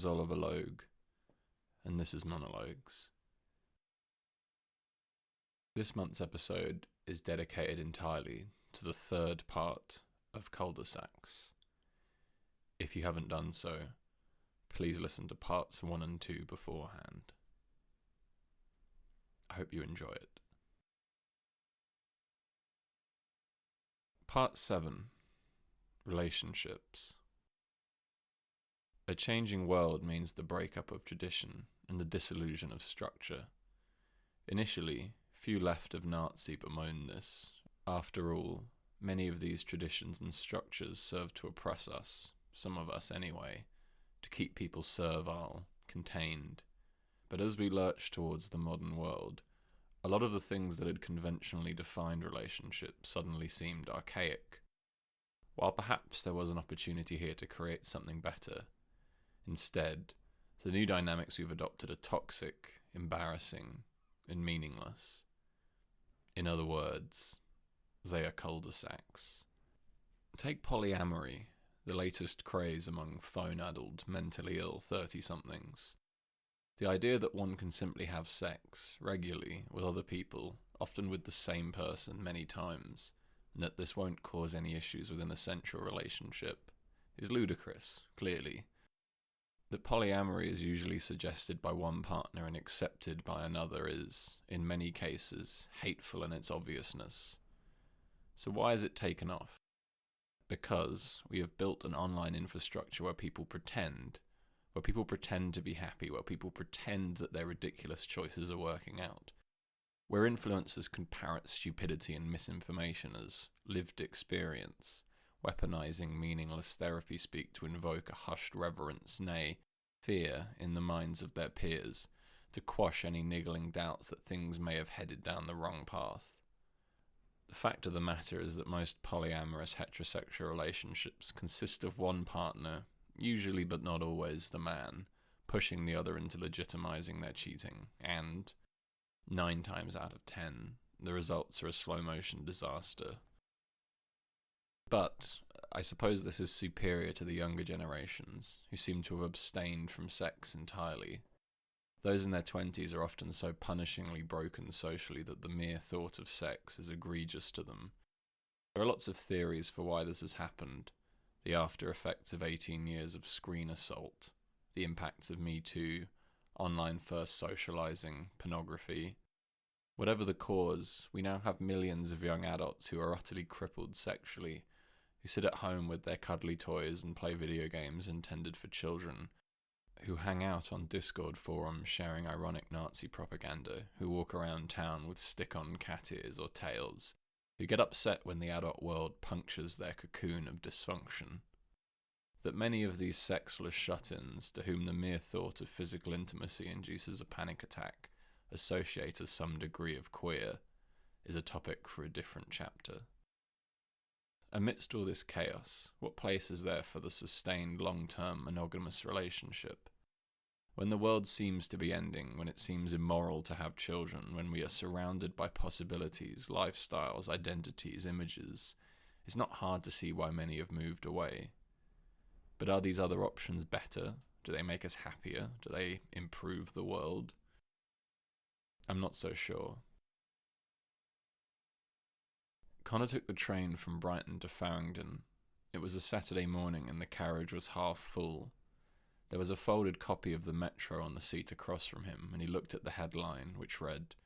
name's Oliver Logue, and this is Monologues. This month's episode is dedicated entirely to the third part of Cul-De-Sacs. If you haven't done so, please listen to parts 1 and 2 beforehand. I hope you enjoy it. Part 7. Relationships. A changing world means the breakup of tradition and the dissolution of structure. Initially, few left of Nazi bemoaned this. After all, many of these traditions and structures served to oppress us, some of us anyway, to keep people servile, contained. But as we lurched towards the modern world, a lot of the things that had conventionally defined relationships suddenly seemed archaic. While perhaps there was an opportunity here to create something better, instead, the new dynamics we've adopted are toxic, embarrassing, and meaningless. In other words, they are cul-de-sacs. Take polyamory, the latest craze among phone-addled, mentally ill 30-somethings. The idea that one can simply have sex, regularly, with other people, often with the same person many times, and that this won't cause any issues within a central relationship, is ludicrous, clearly. That polyamory is usually suggested by one partner and accepted by another is, in many cases, hateful in its obviousness. So why is it taken off? Because we have built an online infrastructure where people pretend to be happy, where people pretend that their ridiculous choices are working out, where influencers can parrot stupidity and misinformation as lived experience, weaponizing meaningless therapy speak to invoke a hushed reverence, nay, fear in the minds of their peers, to quash any niggling doubts that things may have headed down the wrong path. The fact of the matter is that most polyamorous heterosexual relationships consist of one partner, usually but not always the man, pushing the other into legitimizing their cheating, and 9 times out of 10, the results are a slow-motion disaster. But I suppose this is superior to the younger generations, who seem to have abstained from sex entirely. Those in their 20s are often so punishingly broken socially that the mere thought of sex is egregious to them. There are lots of theories for why this has happened. The after effects of 18 years of screen assault, the impacts of Me Too, online first socializing, pornography. Whatever the cause, we now have millions of young adults who are utterly crippled sexually, who sit at home with their cuddly toys and play video games intended for children, who hang out on Discord forums sharing ironic Nazi propaganda, who walk around town with stick-on cat ears or tails, who get upset when the adult world punctures their cocoon of dysfunction. That many of these sexless shut-ins, to whom the mere thought of physical intimacy induces a panic attack, associate as some degree of queer, is a topic for a different chapter. Amidst all this chaos, what place is there for the sustained long-term monogamous relationship? When the world seems to be ending, when it seems immoral to have children, when we are surrounded by possibilities, lifestyles, identities, images, it's not hard to see why many have moved away. But are these other options better? Do they make us happier? Do they improve the world? I'm not so sure. Connor took the train from Brighton to Farringdon. It was a Saturday morning and the carriage was half full. There was a folded copy of the Metro on the seat across from him, and he looked at the headline, which read,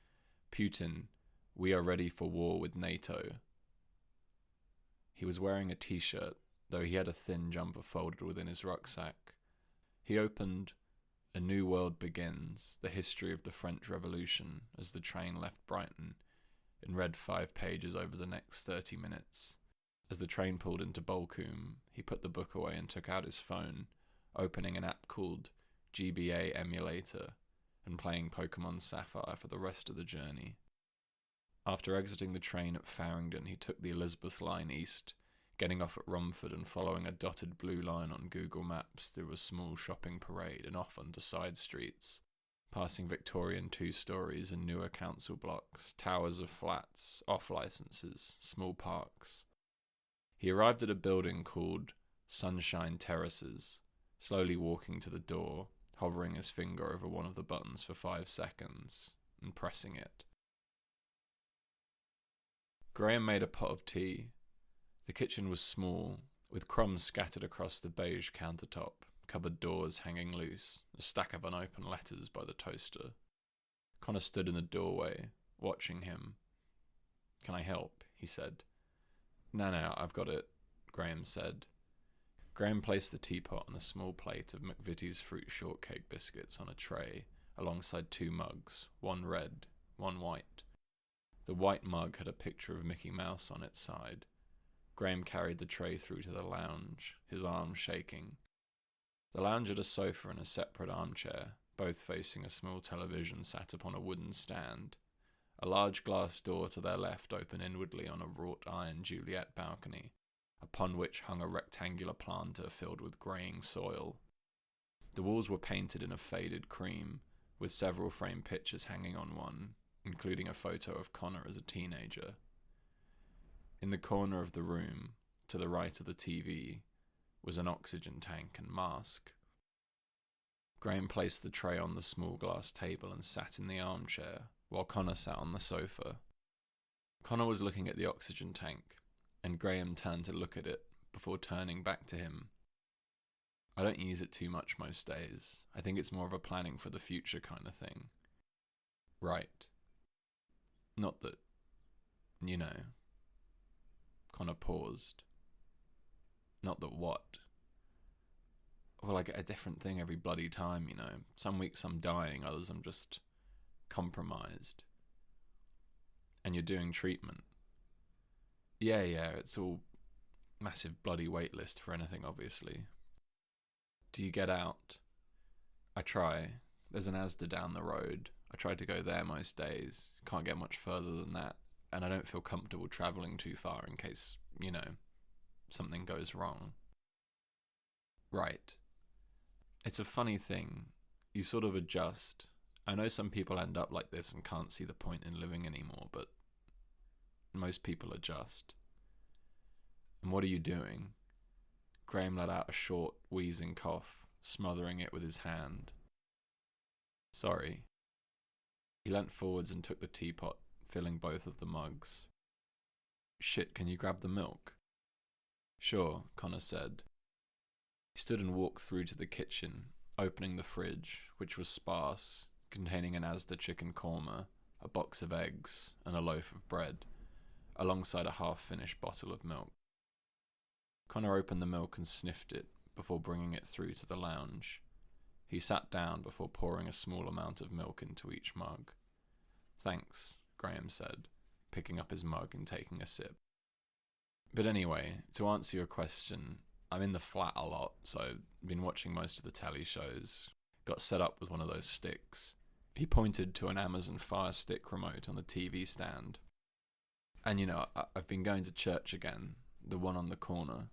"Putin, we are ready for war with NATO." He was wearing a t-shirt, though he had a thin jumper folded within his rucksack. He opened A New World Begins, the history of the French Revolution, as the train left Brighton, and read 5 pages over the next 30 minutes. As the train pulled into Bolcombe, he put the book away and took out his phone, opening an app called GBA Emulator, and playing Pokemon Sapphire for the rest of the journey. After exiting the train at Farringdon, he took the Elizabeth line east, getting off at Romford and following a dotted blue line on Google Maps through a small shopping parade and off onto side streets, passing Victorian 2-stories and newer council blocks, towers of flats, off-licences, small parks. He arrived at a building called Sunshine Terraces, slowly walking to the door, hovering his finger over one of the buttons for 5 seconds, and pressing it. Graham made a pot of tea. The kitchen was small, with crumbs scattered across the beige countertop, cupboard doors hanging loose, a stack of unopened letters by the toaster. Connor stood in the doorway, watching him. "Can I help?" he said. No, I've got it," Graham said. Graham placed the teapot on a small plate of McVitie's fruit shortcake biscuits on a tray, alongside 2 mugs, one red, one white. The white mug had a picture of Mickey Mouse on its side. Graham carried the tray through to the lounge, his arms shaking. The lounge had a sofa and a separate armchair, both facing a small television sat upon a wooden stand. A large glass door to their left opened inwardly on a wrought iron Juliet balcony, upon which hung a rectangular planter filled with greying soil. The walls were painted in a faded cream, with several framed pictures hanging on one, including a photo of Connor as a teenager. In the corner of the room, to the right of the TV, was an oxygen tank and mask. Graham placed the tray on the small glass table and sat in the armchair, while Connor sat on the sofa. Connor was looking at the oxygen tank, and Graham turned to look at it before turning back to him. "I don't use it too much most days. I think it's more of a planning for the future kind of thing." "Right. Not that, you know." Connor paused. "Not that what?" "Well, I get a different thing every bloody time, you know. Some weeks I'm dying, others I'm just compromised." "And you're doing treatment?" Yeah, it's all massive bloody wait list for anything, obviously." "Do you get out?" "I try. There's an Asda down the road. I try to go there most days. Can't get much further than that. And I don't feel comfortable travelling too far in case, you know, something goes wrong." "Right. It's a funny thing. You sort of adjust. I know some people end up like this and can't see the point in living anymore, but most people adjust." "And what are you doing?" Graham let out a short, wheezing cough, smothering it with his hand. "Sorry." He leant forwards and took the teapot, filling both of the mugs. "Shit, can you grab the milk?" "Sure," Connor said. He stood and walked through to the kitchen, opening the fridge, which was sparse, containing an Asda chicken korma, a box of eggs, and a loaf of bread, alongside a half-finished bottle of milk. Connor opened the milk and sniffed it before bringing it through to the lounge. He sat down before pouring a small amount of milk into each mug. "Thanks," Graham said, picking up his mug and taking a sip. "But anyway, to answer your question, I'm in the flat a lot, so I've been watching most of the telly shows. Got set up with one of those sticks." He pointed to an Amazon Fire Stick remote on the TV stand. "And you know, I've been going to church again, the one on the corner."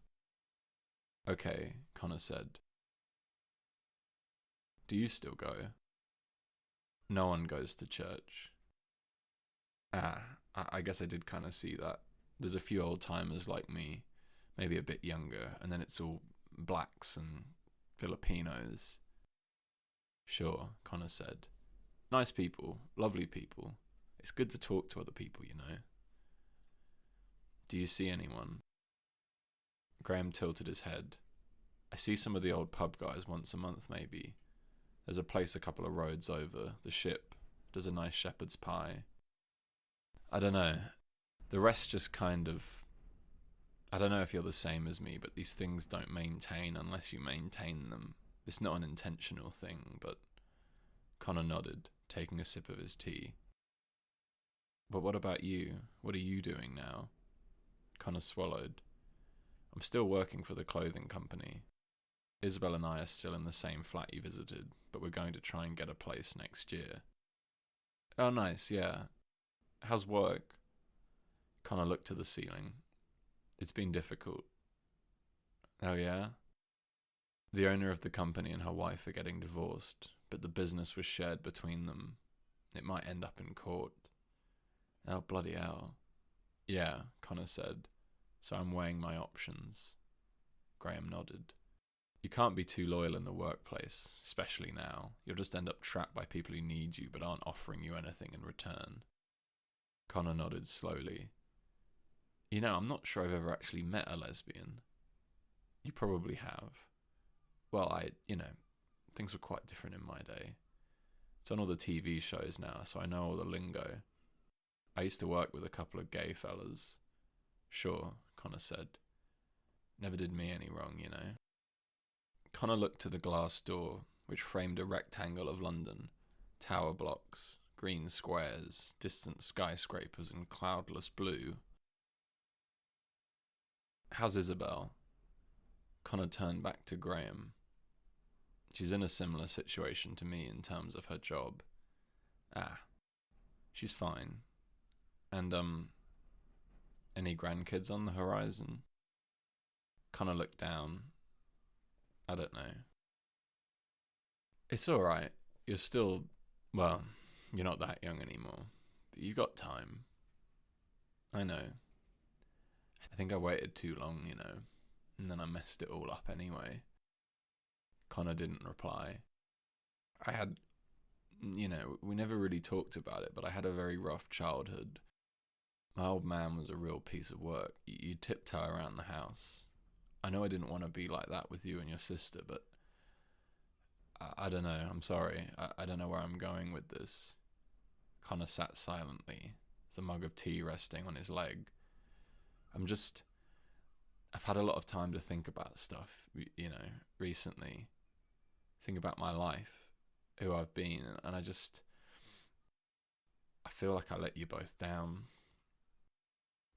"Okay," Connor said. "Do you still go?" "No one goes to church." I guess I did kind of see that. There's a few old-timers like me, maybe a bit younger, and then it's all blacks and Filipinos." "Sure," Connor said. "Nice people, lovely people. It's good to talk to other people, you know." "Do you see anyone?" Graham tilted his head. "I see some of the old pub guys once a month, maybe. There's a place a couple of roads over, the Ship, does a nice shepherd's pie. I don't know. The rest just kind of... I don't know if you're the same as me, but these things don't maintain unless you maintain them. It's not an intentional thing, but..." Connor nodded, taking a sip of his tea. "But what about you? What are you doing now?" Connor swallowed. "I'm still working for the clothing company. Isabel and I are still in the same flat you visited, but we're going to try and get a place next year." "Oh, nice, yeah. How's work?" Connor looked to the ceiling. "It's been difficult." "Oh, yeah?" "The owner of the company and her wife are getting divorced, but the business was shared between them. It might end up in court." "Oh, bloody hell." "Yeah," Connor said. "So I'm weighing my options." Graham nodded. You can't be too loyal in the workplace, especially now. You'll just end up trapped by people who need you but aren't offering you anything in return. Connor nodded slowly. You know, I'm not sure I've ever actually met a lesbian. You probably have. Well, things were quite different in my day. It's on all the TV shows now, so I know all the lingo. I used to work with a couple of gay fellas. Sure, Connor said. Never did me any wrong, you know. Connor looked to the glass door, which framed a rectangle of London. Tower blocks, green squares, distant skyscrapers and cloudless blue. How's Isabel? Connor turned back to Graham. She's in a similar situation to me in terms of her job. She's fine. And, any grandkids on the horizon? Connor looked down. I don't know. It's alright. You're still, well, you're not that young anymore. But you got time. I know. I think I waited too long, you know, and then I messed it all up anyway. Connor didn't reply. I had, we never really talked about it, but I had a very rough childhood. My old man was a real piece of work. You tiptoe around the house. I know I didn't want to be like that with you and your sister, but I don't know. I'm sorry. I don't know where I'm going with this. Connor sat silently, the mug of tea resting on his leg. I've had a lot of time to think about stuff, recently. Think about my life, who I've been, and I feel like I let you both down.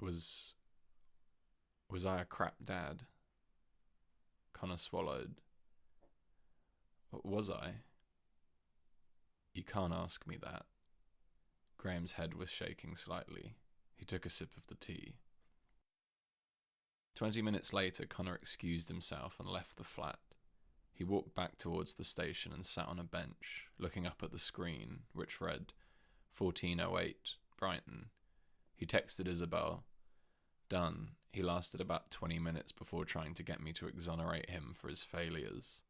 Was I a crap dad? Connor swallowed. Was I? You can't ask me that. Graham's head was shaking slightly. He took a sip of the tea. 20 minutes later, Connor excused himself and left the flat. He walked back towards the station and sat on a bench, looking up at the screen, which read 1408, Brighton. He texted Isabel. Done. He lasted about 20 minutes before trying to get me to exonerate him for his failures.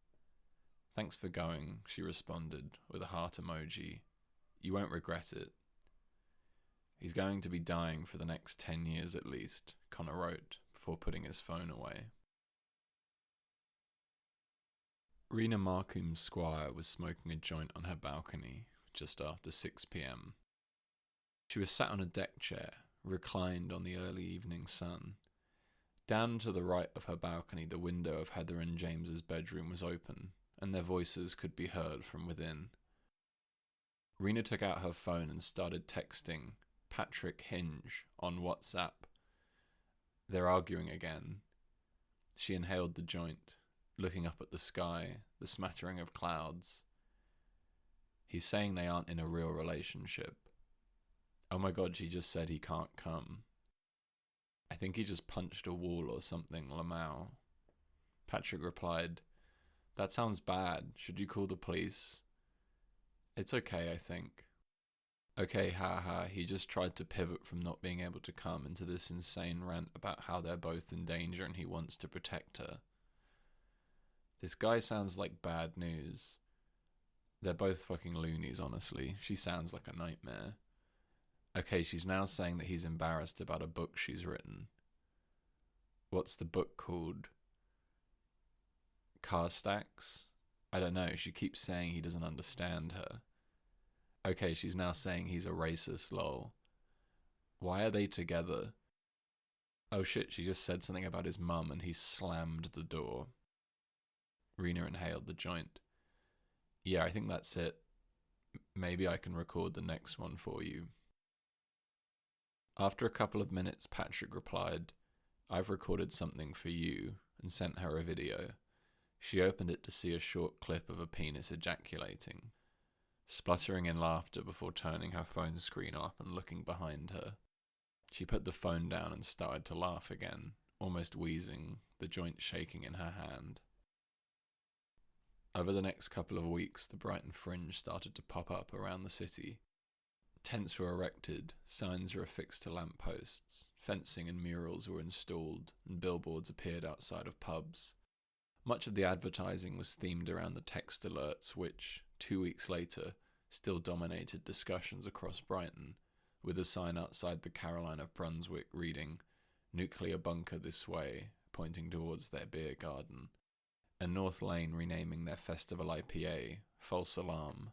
Thanks for going, she responded, with a heart emoji. You won't regret it. He's going to be dying for the next 10 years at least, Connor wrote, before putting his phone away. Rena Markham Squire was smoking a joint on her balcony just after 6 p.m. She was sat on a deck chair, reclined on the early evening sun. Down to the right of her balcony, the window of Heather and James's bedroom was open, and their voices could be heard from within. Rena took out her phone and started texting Patrick Hinge on WhatsApp. They're arguing again. She inhaled the joint, looking up at the sky, the smattering of clouds. He's saying they aren't in a real relationship. Oh my god, she just said he can't come. I think he just punched a wall or something, Lamau. Patrick replied, That sounds bad. Should you call the police? It's okay, I think. Okay, haha, he just tried to pivot from not being able to come into this insane rant about how they're both in danger and he wants to protect her. This guy sounds like bad news. They're both fucking loonies, honestly. She sounds like a nightmare. Okay, she's now saying that he's embarrassed about a book she's written. What's the book called? Cul-De-Sacs? I don't know, she keeps saying he doesn't understand her. Okay, she's now saying he's a racist, lol. Why are they together? Oh shit, she just said something about his mum and he slammed the door. Rena inhaled the joint. Yeah, I think that's it. Maybe I can record the next one for you. After a couple of minutes, Patrick replied, I've recorded something for you, and sent her a video. She opened it to see a short clip of a penis ejaculating, spluttering in laughter before turning her phone screen off and looking behind her. She put the phone down and started to laugh again, almost wheezing, the joint shaking in her hand. Over the next couple of weeks, the Brighton fringe started to pop up around the city. Tents were erected, signs were affixed to lampposts, fencing and murals were installed, and billboards appeared outside of pubs. Much of the advertising was themed around the text alerts, which, 2 weeks later, still dominated discussions across Brighton, with a sign outside the Caroline of Brunswick reading, "Nuclear bunker this way," pointing towards their beer garden, and North Lane renaming their festival IPA, False Alarm.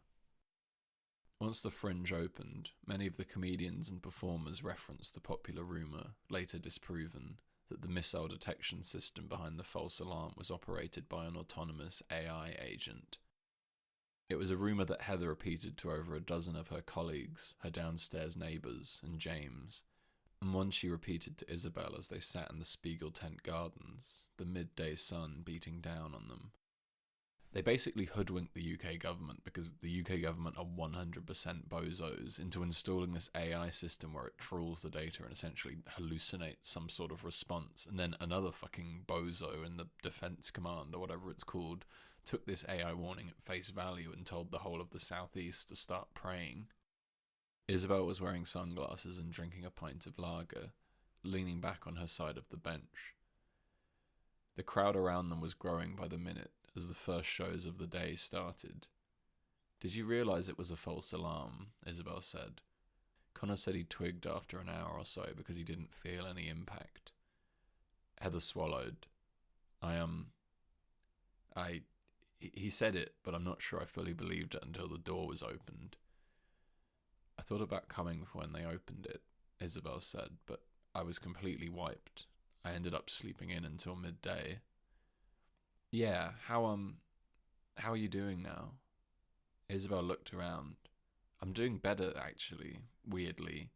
Once the Fringe opened, many of the comedians and performers referenced the popular rumour, later disproven, that the missile detection system behind the false alarm was operated by an autonomous AI agent. It was a rumour that Heather repeated to over a dozen of her colleagues, her downstairs neighbours, and James, and one she repeated to Isabel as they sat in the Spiegel tent gardens, the midday sun beating down on them. They basically hoodwinked the UK government, because the UK government are 100% bozos, into installing this AI system where it trawls the data and essentially hallucinates some sort of response, and then another fucking bozo in the Defence Command, or whatever it's called, took this AI warning at face value and told the whole of the southeast to start praying. Isabel was wearing sunglasses and drinking a pint of lager, leaning back on her side of the bench. The crowd around them was growing by the minute as the first shows of the day started. "Did you realise it was a false alarm?" Isabel said. Connor said he twigged after an hour or so because he didn't feel any impact. Heather swallowed. He said it, but I'm not sure I fully believed it until the door was opened. "I thought about coming for when they opened it," Isabel said, "but I was completely wiped. I ended up sleeping in until midday." "Yeah, how are you doing now?" Isabel looked around. "I'm doing better, actually, weirdly.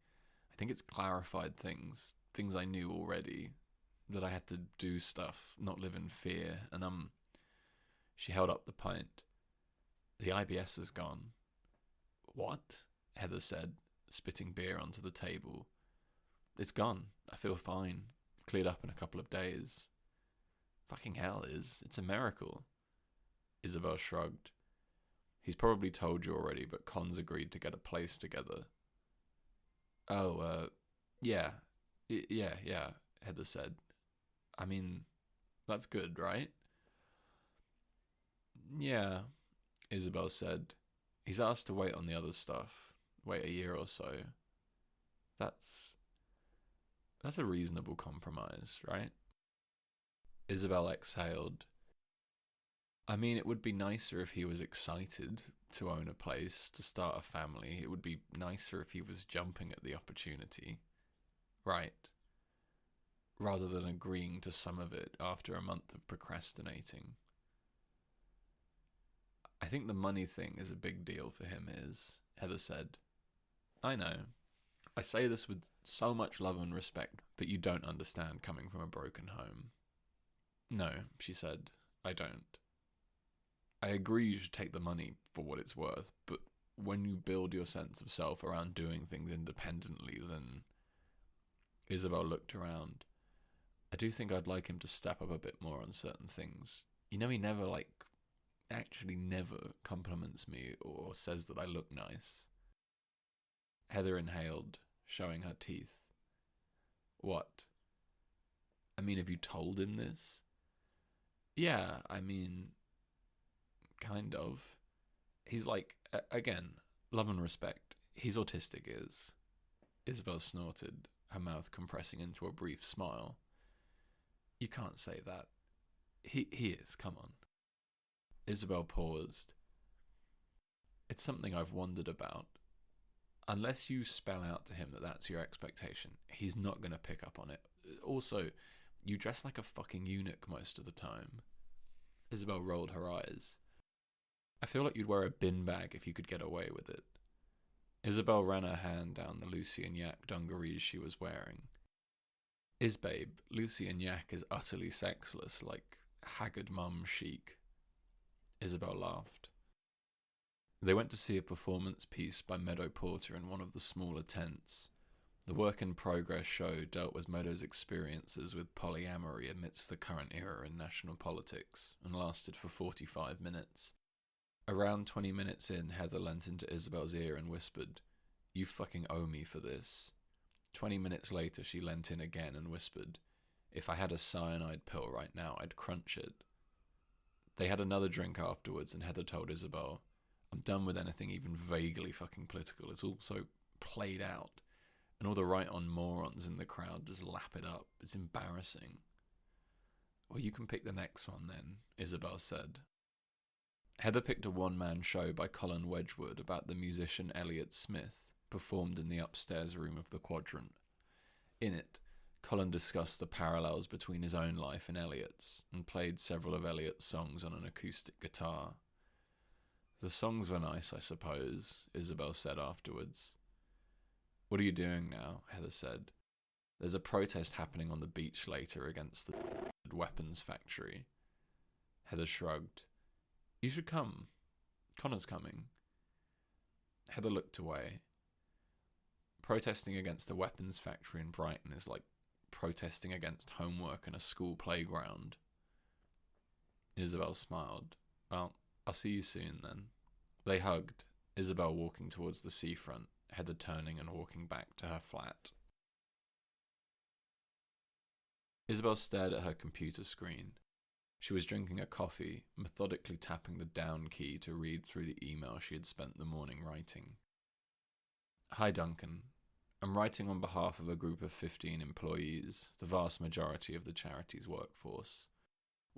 I think it's clarified things I knew already, that I had to do stuff, not live in fear, and She held up the pint. "The IBS is gone." "What?" Heather said, spitting beer onto the table. "It's gone. I feel fine. Cleared up in a couple of days." "Fucking hell, it's a miracle." Isabel shrugged. "He's probably told you already, but Con's agreed to get a place together." "Oh, yeah. Yeah, Heather said. "I mean, that's good, right?" "Yeah," Isabel said. "He's asked to wait on the other stuff. Wait a year or so. That's a reasonable compromise, right?" Isabel exhaled. "I mean, it would be nicer if he was excited to own a place, to start a family. It would be nicer if he was jumping at the opportunity. Right. Rather than agreeing to some of it after a month of procrastinating. I think the money thing is a big deal for him, Heather said. "I know. I say this with so much love and respect, but you don't understand coming from a broken home." "No," she said, "I don't. I agree you should take the money for what it's worth, but when you build your sense of self around doing things independently, then..." Isabel looked around. "I do think I'd like him to step up a bit more on certain things. He never, actually never compliments me or says that I look nice." Heather inhaled, showing her teeth. "What? I mean, have you told him this?" "Yeah, I mean, kind of. He's again, love and respect, he's autistic, is." Isabel snorted, her mouth compressing into a brief smile. "You can't say that. He is, come on." Isabel paused. "It's something I've wondered about. Unless you spell out to him that that's your expectation, he's not going to pick up on it. Also, you dress like a fucking eunuch most of the time." Isabel rolled her eyes. "I feel like you'd wear a bin bag if you could get away with it." Isabel ran her hand down the Lucy and Yak dungarees she was wearing. "Babe, Lucy and Yak is utterly sexless, like haggard mum chic." Isabel laughed. They went to see a performance piece by Meadow Porter in one of the smaller tents. The work-in-progress show dealt with Meadow's experiences with polyamory amidst the current era in national politics, and lasted for 45 minutes. Around 20 minutes in, Heather leant into Isabel's ear and whispered, "You fucking owe me for this." 20 minutes later, she leant in again and whispered, "If I had a cyanide pill right now, I'd crunch it." They had another drink afterwards, and Heather told Isabel, I'm done with anything even vaguely fucking political. It's all so played out. And all the right-on morons in the crowd just lap it up. It's embarrassing. Well, you can pick the next one then, Isabel said. Heather picked a one-man show by Colin Wedgwood about the musician Elliott Smith, performed in the upstairs room of the Quadrant. In it, Colin discussed the parallels between his own life and Elliott's, and played several of Elliott's songs on an acoustic guitar. The songs were nice, I suppose, Isabel said afterwards. What are you doing now? Heather said. There's a protest happening on the beach later against the weapons factory. Heather shrugged. You should come. Connor's coming. Heather looked away. Protesting against a weapons factory in Brighton is like protesting against homework in a school playground. Isabel smiled. Well, I'll see you soon then. They hugged, Isabel walking towards the seafront, Heather turning and walking back to her flat. Isabel stared at her computer screen. She was drinking a coffee, methodically tapping the down key to read through the email she had spent the morning writing. Hi Duncan. I'm writing on behalf of a group of 15 employees, the vast majority of the charity's workforce.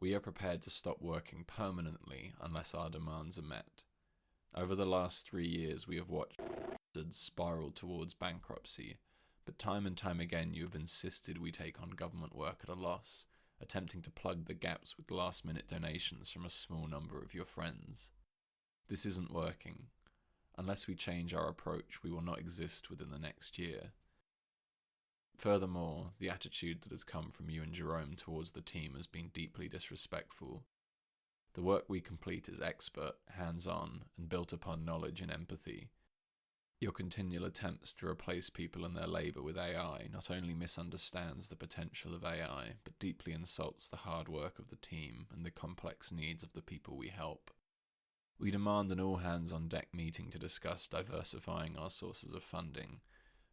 We are prepared to stop working permanently unless our demands are met. Over the last 3 years we have watched it spiral towards bankruptcy, but time and time again you have insisted we take on government work at a loss, attempting to plug the gaps with last-minute donations from a small number of your friends. This isn't working. Unless we change our approach, we will not exist within the next year. Furthermore, the attitude that has come from you and Jerome towards the team has been deeply disrespectful. The work we complete is expert, hands-on, and built upon knowledge and empathy. Your continual attempts to replace people and their labour with AI not only misunderstands the potential of AI, but deeply insults the hard work of the team and the complex needs of the people we help. We demand an all-hands-on-deck meeting to discuss diversifying our sources of funding,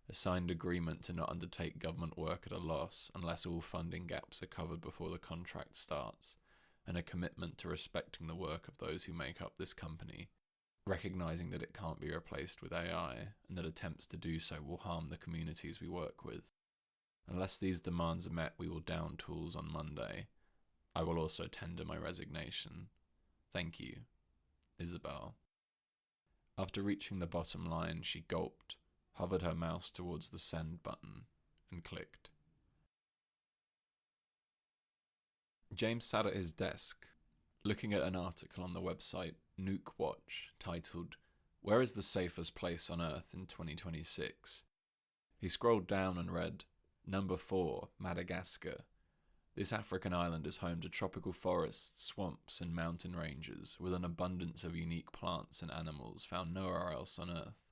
a signed agreement to not undertake government work at a loss unless all funding gaps are covered before the contract starts, and a commitment to respecting the work of those who make up this company, recognizing that it can't be replaced with AI, and that attempts to do so will harm the communities we work with. Unless these demands are met, we will down tools on Monday. I will also tender my resignation. Thank you. Isabel. After reaching the bottom line, she gulped, hovered her mouse towards the send button, and clicked. James sat at his desk, looking at an article on the website Nuke Watch titled, Where is the Safest Place on Earth in 2026? He scrolled down and read, Number 4, Madagascar. This African island is home to tropical forests, swamps, and mountain ranges, with an abundance of unique plants and animals found nowhere else on Earth.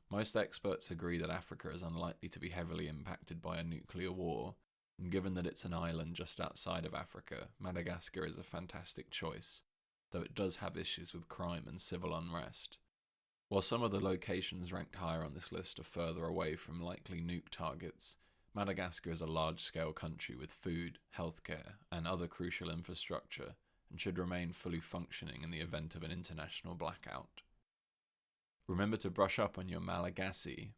Most experts agree that Africa is unlikely to be heavily impacted by a nuclear war, and given that it's an island just outside of Africa, Madagascar is a fantastic choice, though it does have issues with crime and civil unrest. While some of the locations ranked higher on this list are further away from likely nuke targets, Madagascar is a large-scale country with food, healthcare, and other crucial infrastructure, and should remain fully functioning in the event of an international blackout. Remember to brush up on your Malagasy.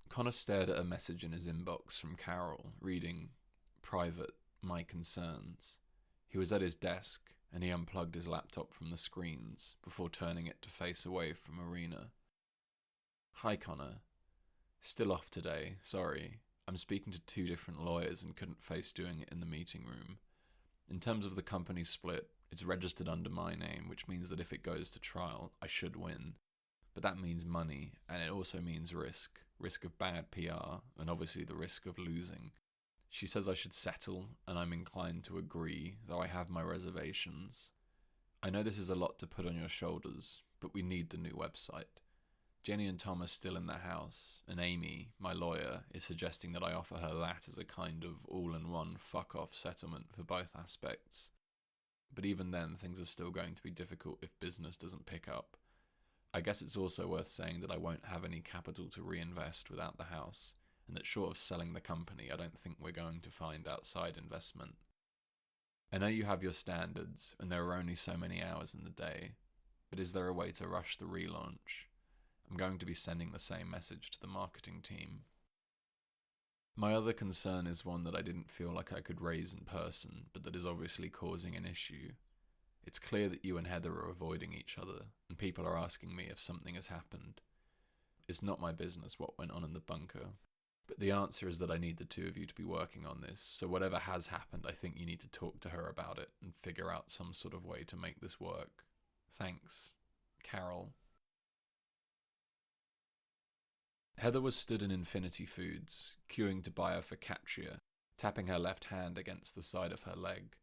Connor stared at a message in his inbox from Carol, reading, Private, my concerns. He was at his desk, and he unplugged his laptop from the screens, before turning it to face away from Arena. Hi Connor. Still off today, sorry. I'm speaking to 2 different lawyers and couldn't face doing it in the meeting room. In terms of the company split, it's registered under my name, which means that if it goes to trial, I should win. But that means money, and it also means risk of bad PR, and obviously the risk of losing. She says I should settle, and I'm inclined to agree, though I have my reservations. I know this is a lot to put on your shoulders, but we need the new website. Jenny and Tom are still in the house, and Amy, my lawyer, is suggesting that I offer her that as a kind of all-in-one fuck-off settlement for both aspects. But even then, things are still going to be difficult if business doesn't pick up. I guess it's also worth saying that I won't have any capital to reinvest without the house, and that short of selling the company, I don't think we're going to find outside investment. I know you have your standards, and there are only so many hours in the day, but is there a way to rush the relaunch? I'm going to be sending the same message to the marketing team. My other concern is one that I didn't feel like I could raise in person, but that is obviously causing an issue. It's clear that you and Heather are avoiding each other, and people are asking me if something has happened. It's not my business what went on in the bunker, but the answer is that I need the two of you to be working on this, so whatever has happened, I think you need to talk to her about it and figure out some sort of way to make this work. Thanks, Carol. Heather was stood in Infinity Foods, queuing to buy a focaccia, tapping her left hand against the side of her leg.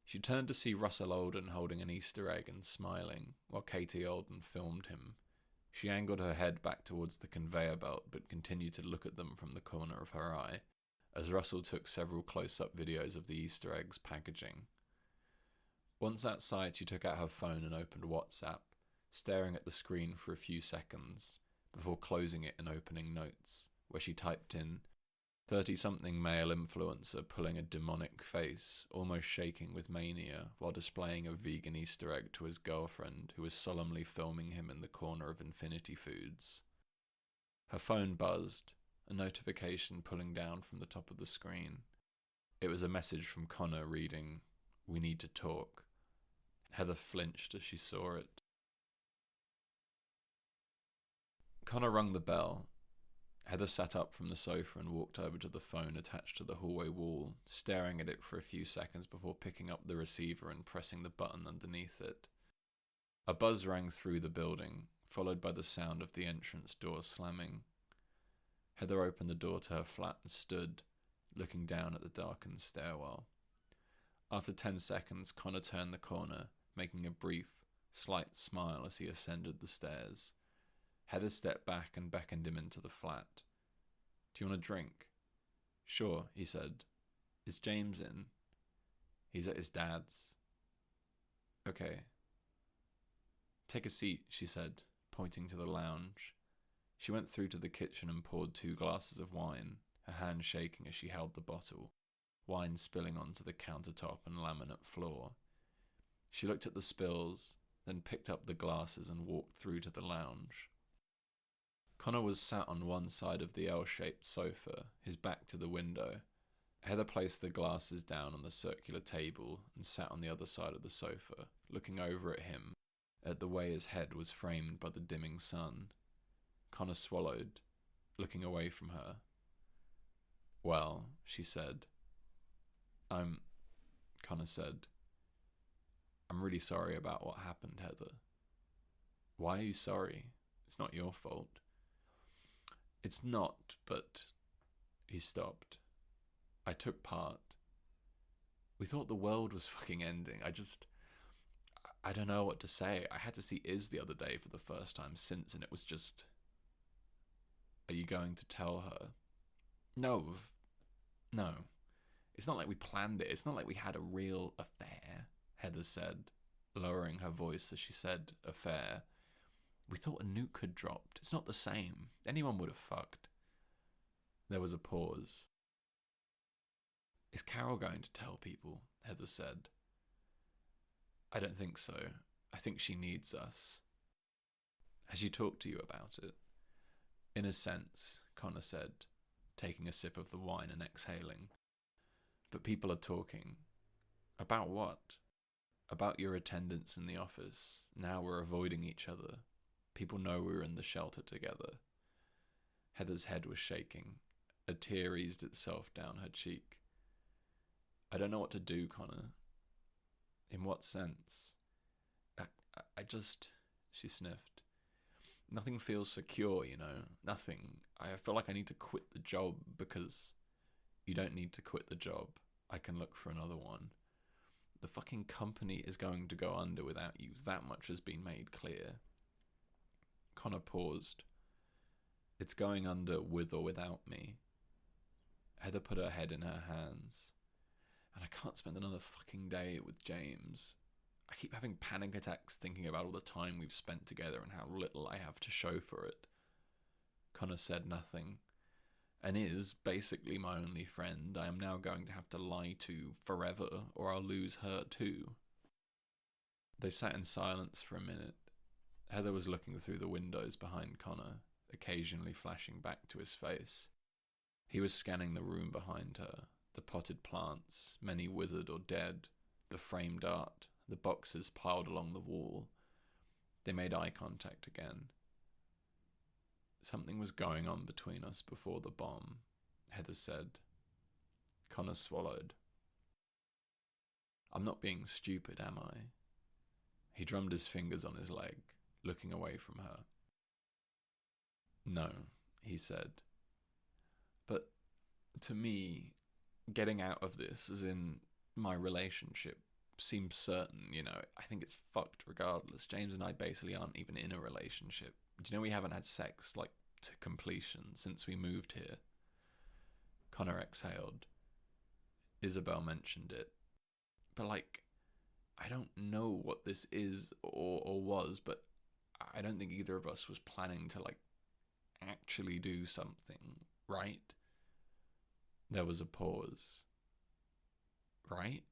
She turned to see Russell Alden holding an Easter egg and smiling, while Katie Alden filmed him. She angled her head back towards the conveyor belt, but continued to look at them from the corner of her eye, as Russell took several close-up videos of the Easter egg's packaging. Once outside, she took out her phone and opened WhatsApp, staring at the screen for a few seconds, before closing it and opening Notes, where she typed in 30-something male influencer pulling a demonic face, almost shaking with mania, while displaying a vegan Easter egg to his girlfriend, who was solemnly filming him in the corner of Infinity Foods. Her phone buzzed, a notification pulling down from the top of the screen. It was a message from Connor reading, "We need to talk." Heather flinched as she saw it. Connor rung the bell. Heather sat up from the sofa and walked over to the phone attached to the hallway wall, staring at it for a few seconds before picking up the receiver and pressing the button underneath it. A buzz rang through the building, followed by the sound of the entrance door slamming. Heather opened the door to her flat and stood, looking down at the darkened stairwell. After 10 seconds, Connor turned the corner, making a brief, slight smile as he ascended the stairs. Heather stepped back and beckoned him into the flat. "Do you want a drink?" "Sure," he said. "Is James in?" "He's at his dad's." "Okay." "Take a seat," she said, pointing to the lounge. She went through to the kitchen and poured 2 glasses of wine, her hand shaking as she held the bottle, wine spilling onto the countertop and laminate floor. She looked at the spills, then picked up the glasses and walked through to the lounge. Connor was sat on one side of the L-shaped sofa, his back to the window. Heather placed the glasses down on the circular table and sat on the other side of the sofa, looking over at him, at the way his head was framed by the dimming sun. Connor swallowed, looking away from her. "Well," she said. Connor said, "I'm really sorry about what happened, Heather." "Why are you sorry? It's not your fault." "It's not, but..." He stopped. "I took part. We thought the world was fucking ending. I don't know what to say. I had to see Iz the other day for the first time since, and it was just..." "Are you going to tell her?" No. It's not like we planned it. It's not like we had a real affair," Heather said, lowering her voice as she said affair. "We thought a nuke had dropped. It's not the same. Anyone would have fucked." There was a pause. "Is Carol going to tell people?" Heather said. "I don't think so. I think she needs us." "Has she talked to you about it?" "In a sense," Connor said, taking a sip of the wine and exhaling. "But people are talking." "About what?" "About your attendance in the office. Now we're avoiding each other. People know we were in the shelter together." Heather's head was shaking. A tear eased itself down her cheek. "I don't know what to do, Connor." "In what sense?" I just..." She sniffed. "Nothing feels secure, you know. Nothing. I feel like I need to quit the job because..." "You don't need to quit the job. I can look for another one. The fucking company is going to go under without you. That much has been made clear." Connor paused. "It's going under with or without me." Heather put her head in her hands. "And I can't spend another fucking day with James. I keep having panic attacks thinking about all the time we've spent together and how little I have to show for it." Connor said nothing. and is basically my only friend I am now going to have to lie to forever, or I'll lose her too. They sat in silence for a minute. Heather was looking through the windows behind Connor, occasionally flashing back to his face. He was scanning the room behind her, the potted plants, many withered or dead, the framed art, the boxes piled along the wall. They made eye contact again. Something was going on between us before the bomb, Heather said. Connor swallowed. I'm not being stupid, am I? He drummed his fingers on his leg, looking away from her. No, he said. But to me, getting out of this, as in my relationship, seems certain, you know. I think it's fucked regardless. James and I basically aren't even in a relationship. Do you know we haven't had sex, like, to completion since we moved here? Connor exhaled. Isabel mentioned it. But, like, I don't know what this is or was, but I don't think either of us was planning to, like, actually do something, right? There was a pause. Right?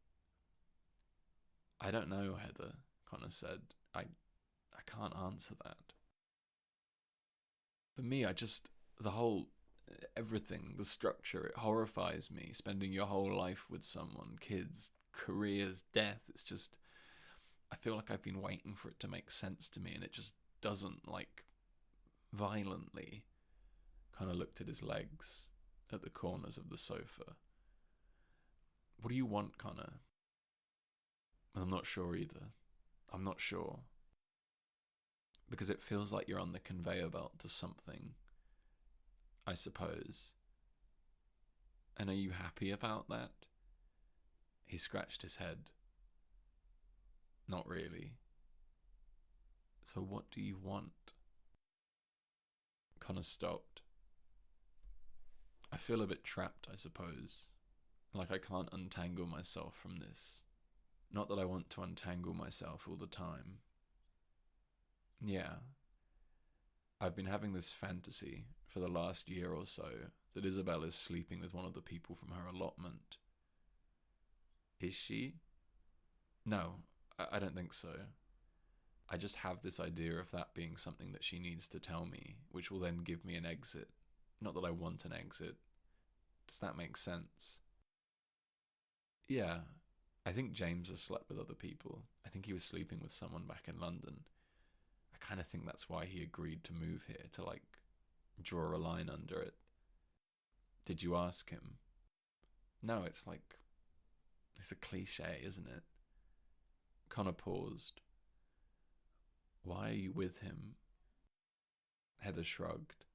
I don't know, Heather, Connor said. I can't answer that. For me, everything, the structure, it horrifies me. Spending your whole life with someone, kids, careers, death, it's just, I feel like I've been waiting for it to make sense to me, and it just doesn't, like, violently. Connor looked at his legs, at the corners of the sofa. What do you want, Connor? I'm not sure either. I'm not sure. Because it feels like you're on the conveyor belt to something, I suppose. And are you happy about that? He scratched his head. Not really. So what do you want? Connor stopped. I feel a bit trapped, I suppose. Like I can't untangle myself from this. Not that I want to untangle myself all the time. Yeah. I've been having this fantasy for the last year or so that Isabel is sleeping with one of the people from her allotment. Is she? No, I don't think so. I just have this idea of that being something that she needs to tell me, which will then give me an exit. Not that I want an exit. Does that make sense? Yeah. I think James has slept with other people. I think he was sleeping with someone back in London. I kind of think that's why he agreed to move here, to, like, draw a line under it. Did you ask him? No, it's a cliche, isn't it? Connor paused. Why are you with him? Heather shrugged.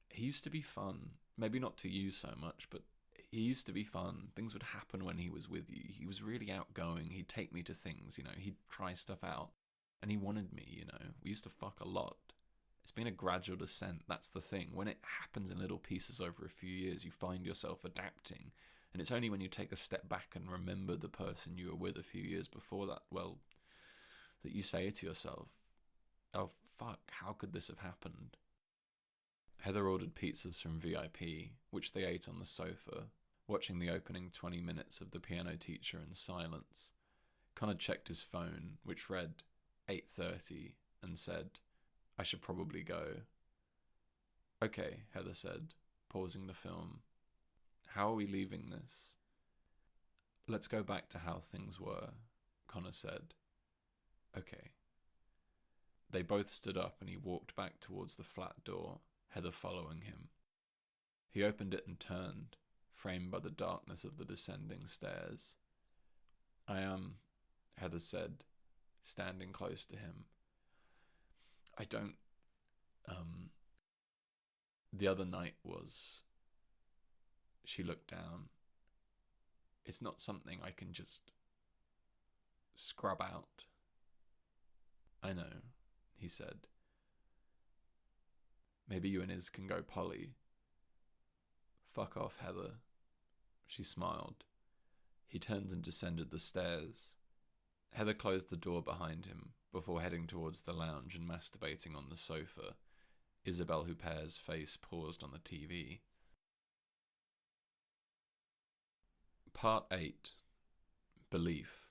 He used to be fun. Maybe not to you so much, but he used to be fun. Things would happen when he was with you. He was really outgoing. He'd take me to things, you know. He'd try stuff out. And he wanted me, you know. We used to fuck a lot. It's been a gradual descent. That's the thing. When it happens in little pieces over a few years, you find yourself adapting. And it's only when you take a step back and remember the person you were with a few years before that, well, that you say to yourself, oh, fuck, how could this have happened? Heather ordered pizzas from VIP, which they ate on the sofa, watching the opening 20 minutes of The Piano Teacher in silence. Connor checked his phone, which read 8:30, and said, I should probably go. Okay, Heather said, pausing the film. How are we leaving this? Let's go back to how things were, Connor said. Okay. They both stood up and he walked back towards the flat door, Heather following him. He opened it and turned, framed by the darkness of the descending stairs. I am, Heather said, standing close to him. I don't, the other night was... She looked down. It's not something I can just scrub out. I know, he said. Maybe you and Iz can go poly. Fuck off, Heather. She smiled. He turned and descended the stairs. Heather closed the door behind him before heading towards the lounge and masturbating on the sofa. Isabel Huppert's face paused on the TV. Part 8. Belief.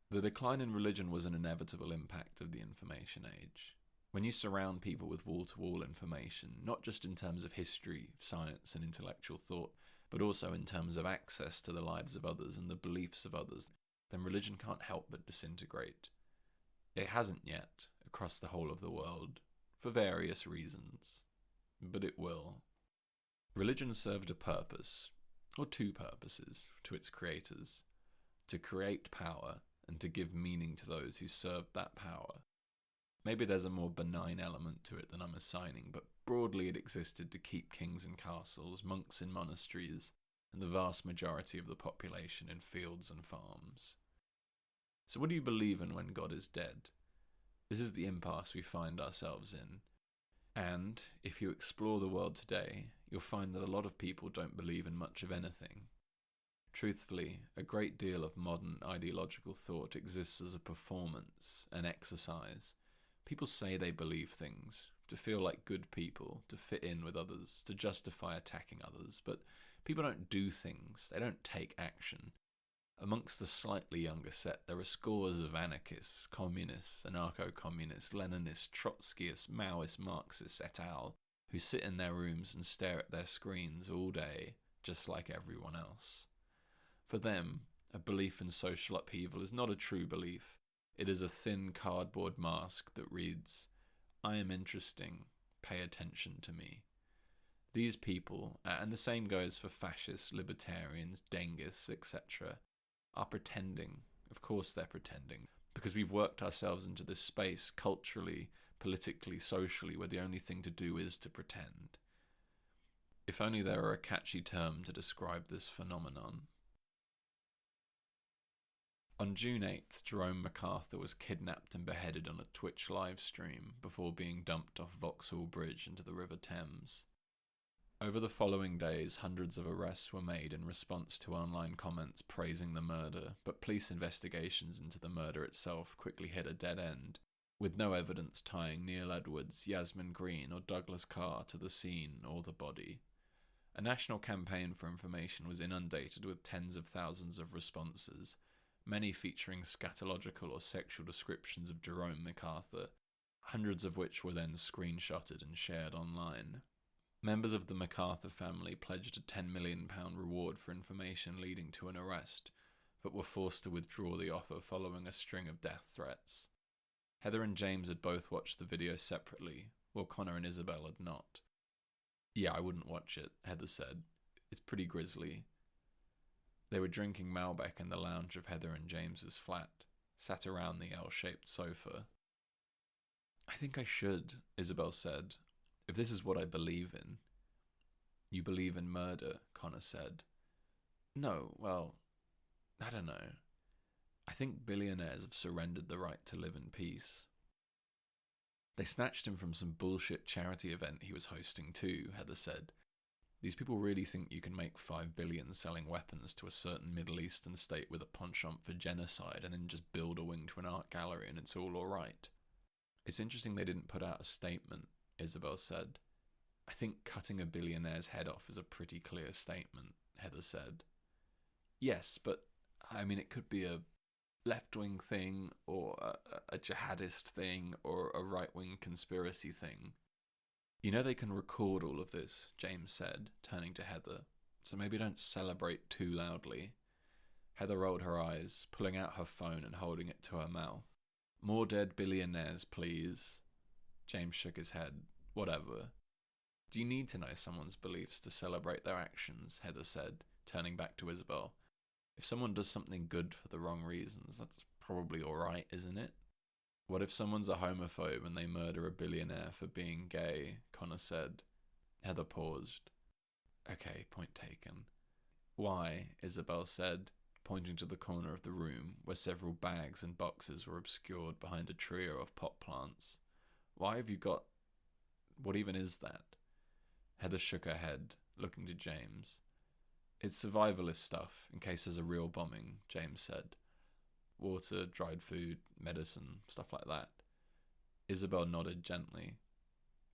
The decline in religion was an inevitable impact of the information age. When you surround people with wall-to-wall information, not just in terms of history, science, and intellectual thought, but also in terms of access to the lives of others and the beliefs of others, then religion can't help but disintegrate. It hasn't yet, across the whole of the world, for various reasons, but it will. Religion served a purpose, or two purposes, to its creators: to create power and to give meaning to those who served that power. Maybe there's a more benign element to it than I'm assigning, but broadly it existed to keep kings in castles, monks in monasteries, and the vast majority of the population in fields and farms. So what do you believe in when God is dead? This is the impasse we find ourselves in. And, if you explore the world today, you'll find that a lot of people don't believe in much of anything. Truthfully, a great deal of modern ideological thought exists as a performance, an exercise. People say they believe things, to feel like good people, to fit in with others, to justify attacking others, but people don't do things, they don't take action. Amongst the slightly younger set, there are scores of anarchists, communists, anarcho-communists, Leninists, Trotskyists, Maoists, Marxists, et al., who sit in their rooms and stare at their screens all day, just like everyone else. For them, a belief in social upheaval is not a true belief. It is a thin cardboard mask that reads, "I am interesting, pay attention to me." These people, and the same goes for fascists, libertarians, dengists, etc., are pretending. Of course they're pretending, because we've worked ourselves into this space culturally, politically, socially, where the only thing to do is to pretend. If only there were a catchy term to describe this phenomenon. On June 8th, Jerome MacArthur was kidnapped and beheaded on a Twitch live stream before being dumped off Vauxhall Bridge into the River Thames. Over the following days, hundreds of arrests were made in response to online comments praising the murder, but police investigations into the murder itself quickly hit a dead end, with no evidence tying Neil Edwards, Yasmin Green, or Douglas Carr to the scene or the body. A national campaign for information was inundated with tens of thousands of responses, many featuring scatological or sexual descriptions of Jerome MacArthur, hundreds of which were then screenshotted and shared online. Members of the MacArthur family pledged a £10 million reward for information leading to an arrest, but were forced to withdraw the offer following a string of death threats. Heather and James had both watched the video separately, while Connor and Isabel had not. "Yeah, I wouldn't watch it," Heather said. "It's pretty grisly." They were drinking Malbec in the lounge of Heather and James's flat, sat around the L-shaped sofa. "I think I should," Isabel said, "if this is what I believe in." "You believe in murder," Connor said. "No, well, I don't know. I think billionaires have surrendered the right to live in peace." "They snatched him from some bullshit charity event he was hosting too," Heather said. "These people really think you can make $5 billion selling weapons to a certain Middle Eastern state with a penchant for genocide and then just build a wing to an art gallery and it's all alright." "It's interesting they didn't put out a statement," Isabel said. "I think cutting a billionaire's head off is a pretty clear statement," Heather said. "Yes, but, I mean, it could be a left-wing thing, or a jihadist thing, or a right-wing conspiracy thing." "You know they can record all of this," James said, turning to Heather, "so maybe don't celebrate too loudly." Heather rolled her eyes, pulling out her phone and holding it to her mouth. "More dead billionaires, please." James shook his head. "Whatever." "Do you need to know someone's beliefs to celebrate their actions?" Heather said, turning back to Isabel. "If someone does something good for the wrong reasons, that's probably alright, isn't it?" "What if someone's a homophobe and they murder a billionaire for being gay?" Connor said. Heather paused. "Okay, point taken." "Why?" Isabel said, pointing to the corner of the room where several bags and boxes were obscured behind a trio of pot plants. "Why have you got... what even is that?" Heather shook her head, looking to James. "It's survivalist stuff, in case there's a real bombing," James said. "Water, dried food, medicine, stuff like that." Isabel nodded gently.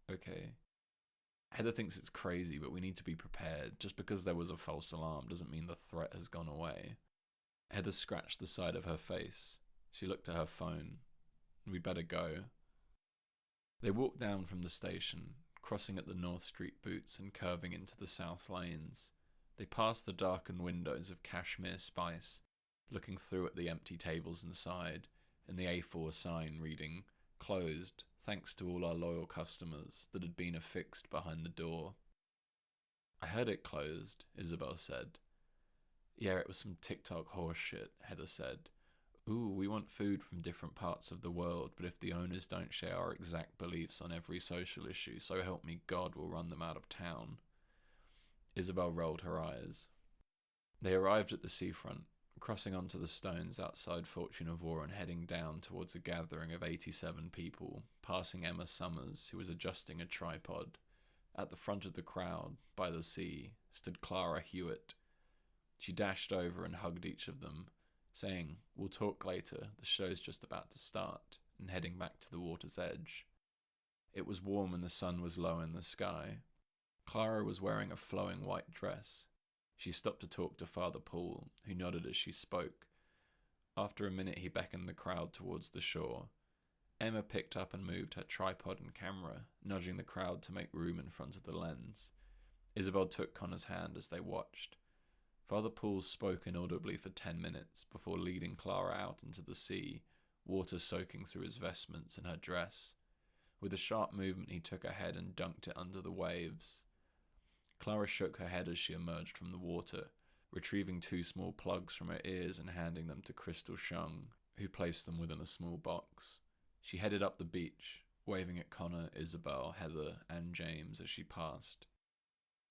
"Okay." Heather thinks it's crazy, but we need to be prepared. Just because there was a false alarm doesn't mean the threat has gone away. Heather scratched the side of her face. She looked at her phone. We'd better go. They walked down from the station, crossing at the North Street boots and curving into the south lanes. They passed the darkened windows of Cashmere Spice, looking through at the empty tables inside, and the A4 sign reading, "Closed, thanks to all our loyal customers," that had been affixed behind the door. "I heard it closed," Isabel said. "Yeah, it was some TikTok horse shit," Heather said. "Ooh, we want food from different parts of the world, but if the owners don't share our exact beliefs on every social issue, so help me God, we'll run them out of town." Isabel rolled her eyes. They arrived at the seafront, crossing onto the stones outside Fortune of War and heading down towards a gathering of 87 people, passing Emma Summers, who was adjusting a tripod. At the front of the crowd, by the sea, stood Clara Hewitt. She dashed over and hugged each of them, saying, "We'll talk later, the show's just about to start," and heading back to the water's edge. It was warm and the sun was low in the sky. Clara was wearing a flowing white dress. She stopped to talk to Father Paul, who nodded as she spoke. After a minute he beckoned the crowd towards the shore. Emma picked up and moved her tripod and camera, nudging the crowd to make room in front of the lens. Isabel took Connor's hand as they watched. Father Paul spoke inaudibly for 10 minutes before leading Clara out into the sea, water soaking through his vestments and her dress. With a sharp movement he took her head and dunked it under the waves. Clara shook her head as she emerged from the water, retrieving 2 small plugs from her ears and handing them to Crystal Shung, who placed them within a small box. She headed up the beach, waving at Connor, Isabel, Heather, and James as she passed.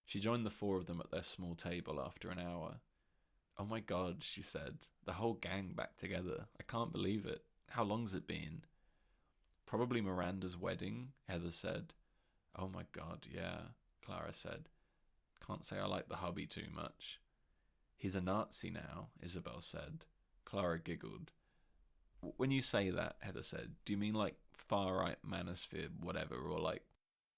She joined the 4 of them at their small table after an hour. "Oh my God," she said. "The whole gang back together. I can't believe it. How long's it been?" "Probably Miranda's wedding," Heather said. "Oh my God, yeah," Clara said. "Can't say I like the hubby too much." "He's a Nazi now," Isabel said. Clara giggled. "When you say that," Heather said, "do you mean like far-right manosphere whatever, or like..."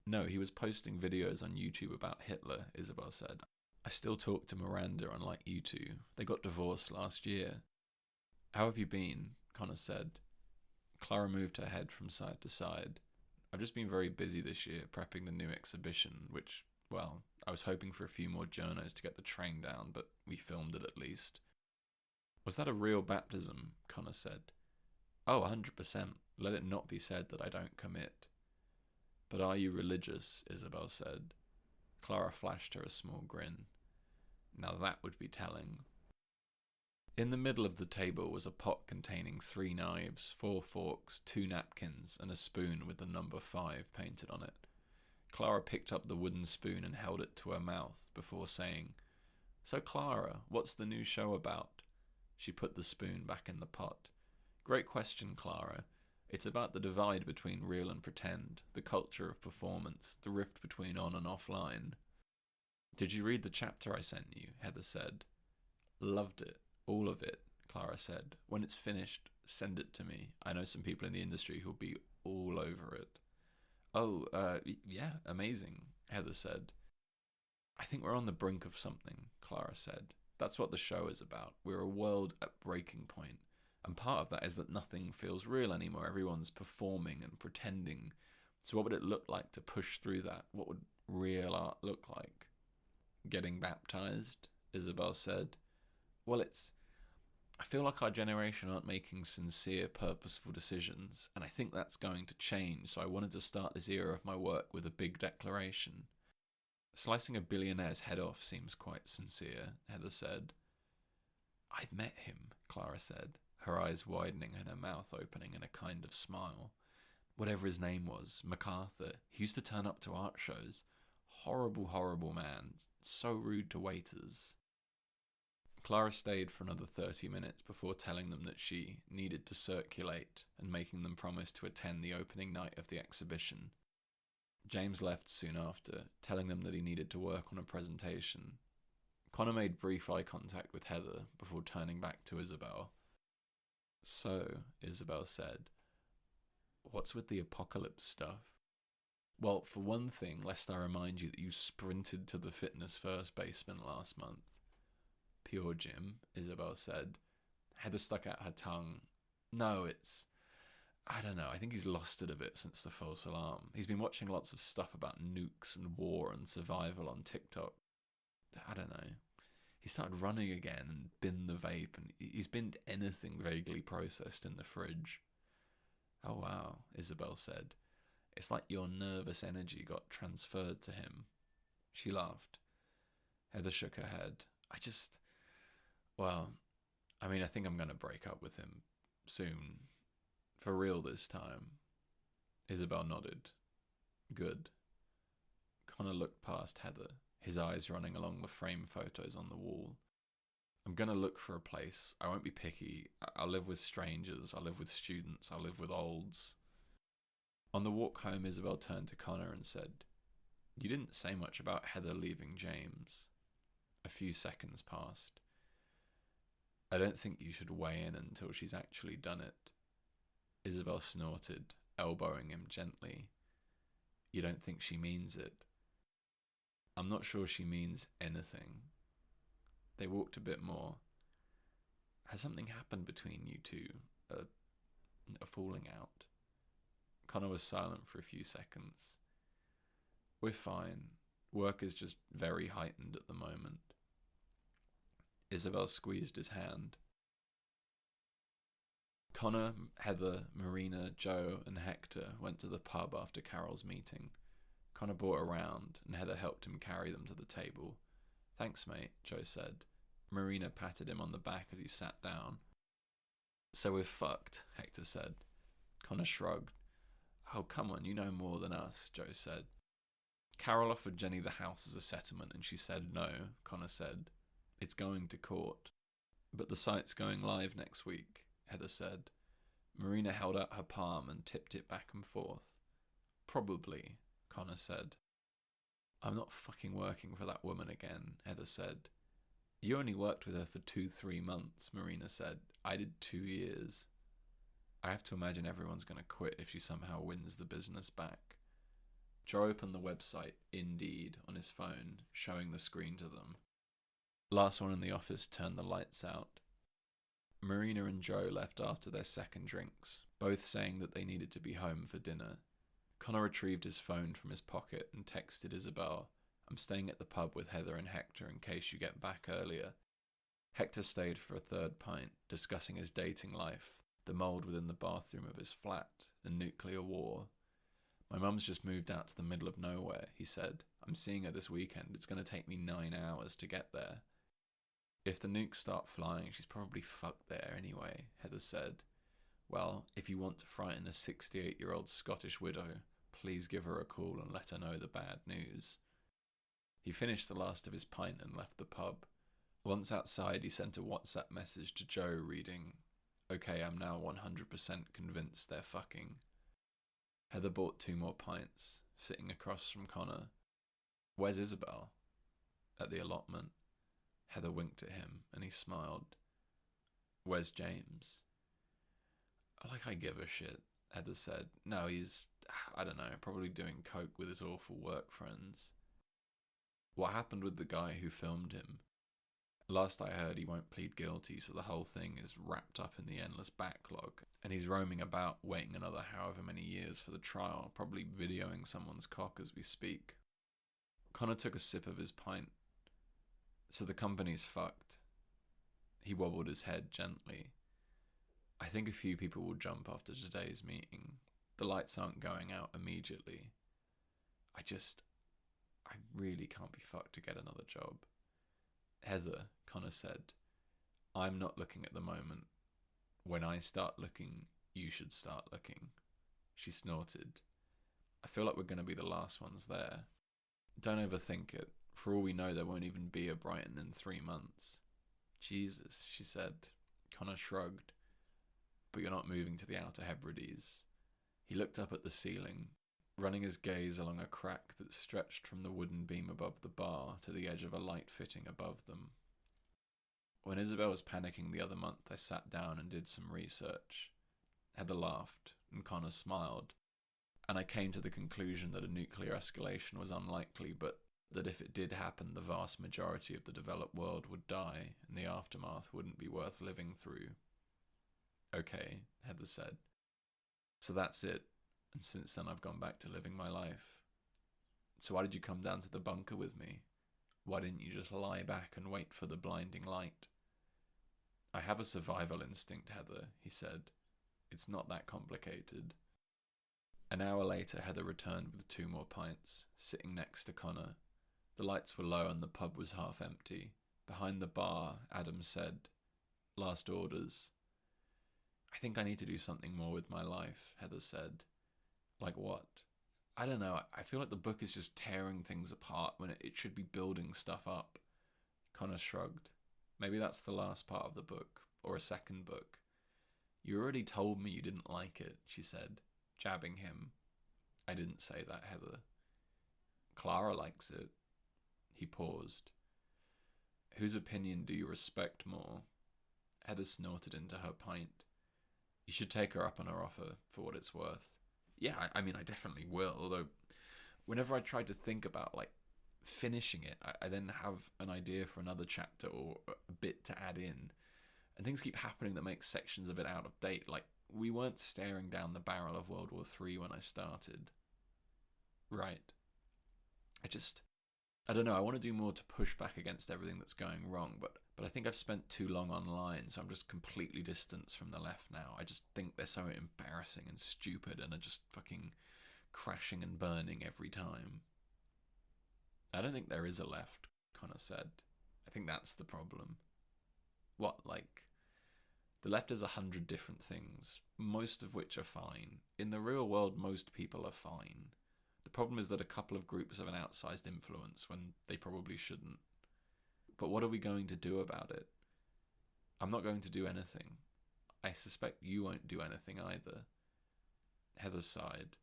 "No, he was posting videos on YouTube about Hitler," Isabel said. "I still talk to Miranda, unlike you two. They got divorced last year." "How have you been?" Connor said. Clara moved her head from side to side. "I've just been very busy this year prepping the new exhibition, which, well, I was hoping for a few more journos to get the train down, but we filmed it at least." "Was that a real baptism?" Connor said. "Oh, 100%. Let it not be said that I don't commit." "But are you religious?" Isabel said. Clara flashed her a small grin. Now that would be telling. In the middle of the table was a pot containing 3 knives, 4 forks, 2 napkins, and a spoon with the number 5 painted on it. Clara picked up the wooden spoon and held it to her mouth before saying, "So Clara, what's the new show about?" She put the spoon back in the pot. "Great question, Clara. It's about the divide between real and pretend, the culture of performance, the rift between on and offline." "Did you read the chapter I sent you?" Heather said. "Loved it. All of it," Clara said. "When it's finished, send it to me. I know some people in the industry who'll be all over it." "Oh, yeah, amazing," Heather said. "I think we're on the brink of something," Clara said. "That's what the show is about. We're a world at breaking point. And part of that is that nothing feels real anymore. Everyone's performing and pretending. So what would it look like to push through that? What would real art look like?" "Getting baptized," Isabel said. "Well, I feel like our generation aren't making sincere, purposeful decisions, and I think that's going to change, so I wanted to start this era of my work with a big declaration." "Slicing a billionaire's head off seems quite sincere," Heather said. "I've met him," Clara said, her eyes widening and her mouth opening in a kind of smile. "Whatever his name was, MacArthur. He used to turn up to art shows. Horrible, horrible man. So rude to waiters." Clara stayed for another 30 minutes before telling them that she needed to circulate and making them promise to attend the opening night of the exhibition. James left soon after, telling them that he needed to work on a presentation. Connor made brief eye contact with Heather before turning back to Isabel. "So," Isabel said, "what's with the apocalypse stuff?" Well, for one thing, lest I remind you that you sprinted to the fitness first basement last month. Pure gym, Isabel said. Heather stuck out her tongue. No, I don't know. I think he's lost it a bit since the false alarm. He's been watching lots of stuff about nukes and war and survival on TikTok. I don't know. He started running again and binned the vape, and he's binned anything vaguely processed in the fridge. Oh wow, Isabel said. It's like your nervous energy got transferred to him. She laughed. Heather shook her head. Well, I think I'm going to break up with him soon. For real this time. Isabel nodded. Good. Connor looked past Heather, his eyes running along the frame photos on the wall. I'm going to look for a place. I won't be picky. I'll live with strangers. I'll live with students. I'll live with olds. On the walk home, Isabel turned to Connor and said, You didn't say much about Heather leaving James. A few seconds passed. I don't think you should weigh in until she's actually done it. Isabel snorted, elbowing him gently. You don't think she means it? I'm not sure she means anything. They walked a bit more. Has something happened between you two? A falling out? Connor was silent for a few seconds. We're fine. Work is just very heightened at the moment. Isabel squeezed his hand. Connor, Heather, Marina, Joe, and Hector went to the pub after Carol's meeting. Connor brought a round, and Heather helped him carry them to the table. Thanks, mate, Joe said. Marina patted him on the back as he sat down. So we're fucked, Hector said. Connor shrugged. Oh, come on, you know more than us, Joe said. Carol offered Jenny the house as a settlement, and she said no, Connor said. It's going to court. But the site's going live next week, Heather said. Marina held out her palm and tipped it back and forth. Probably, Connor said. I'm not fucking working for that woman again, Heather said. You only worked with her for 2-3 months, Marina said. I did 2 years. I have to imagine everyone's going to quit if she somehow wins the business back. Joe opened the website Indeed on his phone, showing the screen to them. Last one in the office turned the lights out. Marina and Joe left after their second drinks, both saying that they needed to be home for dinner. Connor retrieved his phone from his pocket and texted Isabel, I'm staying at the pub with Heather and Hector in case you get back earlier. Hector stayed for a third pint, discussing his dating life, the mould within the bathroom of his flat, the nuclear war. My mum's just moved out to the middle of nowhere, he said. I'm seeing her this weekend. It's going to take me 9 hours to get there. If the nukes start flying, she's probably fucked there anyway, Heather said. Well, if you want to frighten a 68-year-old Scottish widow, please give her a call and let her know the bad news. He finished the last of his pint and left the pub. Once outside, he sent a WhatsApp message to Joe reading, Okay, I'm now 100% convinced they're fucking. Heather bought 2 more pints, sitting across from Connor. Where's Isabel? At the allotment. Heather winked at him, and he smiled. Where's James? Like I give a shit, Heather said. No, he's, I don't know, probably doing coke with his awful work friends. What happened with the guy who filmed him? Last I heard, he won't plead guilty, so the whole thing is wrapped up in the endless backlog, and he's roaming about waiting another however many years for the trial, probably videoing someone's cock as we speak. Connor took a sip of his pint. So the company's fucked. He wobbled his head gently. I think a few people will jump after today's meeting. The lights aren't going out immediately. I really can't be fucked to get another job. Heather, Connor said, I'm not looking at the moment. When I start looking, you should start looking. She snorted. I feel like we're going to be the last ones there. Don't overthink it. For all we know, there won't even be a Brighton in 3 months. Jesus, she said. Connor shrugged. But you're not moving to the Outer Hebrides. He looked up at the ceiling, running his gaze along a crack that stretched from the wooden beam above the bar to the edge of a light fitting above them. When Isabel was panicking the other month, I sat down and did some research. Heather laughed, and Connor smiled. and I came to the conclusion that a nuclear escalation was unlikely, but that if it did happen, the vast majority of the developed world would die, and the aftermath wouldn't be worth living through. Okay, Heather said. So that's it, and since then I've gone back to living my life. So why did you come down to the bunker with me? Why didn't you just lie back and wait for the blinding light? I have a survival instinct, Heather, he said. It's not that complicated. An hour later, Heather returned with 2 more pints, sitting next to Connor. The lights were low and the pub was half empty. Behind the bar, Adam said, "Last orders." "I think I need to do something more with my life," Heather said. "Like what?" "I don't know. I feel like the book is just tearing things apart when it should be building stuff up." Connor shrugged. "Maybe that's the last part of the book, or a second book." "You already told me you didn't like it," she said, jabbing him. "I didn't say that, Heather." "Clara likes it." He paused. "Whose opinion do you respect more?" Heather snorted into her pint. "You should take her up on her offer, for what it's worth." "Yeah, I mean, I definitely will, although whenever I try to think about, finishing it, I then have an idea for another chapter or a bit to add in, and things keep happening that make sections of it out of date. We weren't staring down the barrel of World War III when I started. Right. I don't know, I want to do more to push back against everything that's going wrong, but I think I've spent too long online, so I'm just completely distanced from the left now. I just think they're so embarrassing and stupid and are just fucking crashing and burning every time. "I don't think there is a left," Connor said. "I think that's the problem." "What, the left is 100 different things, most of which are fine. In the real world, most people are fine. The problem is that a couple of groups have an outsized influence when they probably shouldn't. But what are we going to do about it?" "I'm not going to do anything. I suspect you won't do anything either." Heather sighed.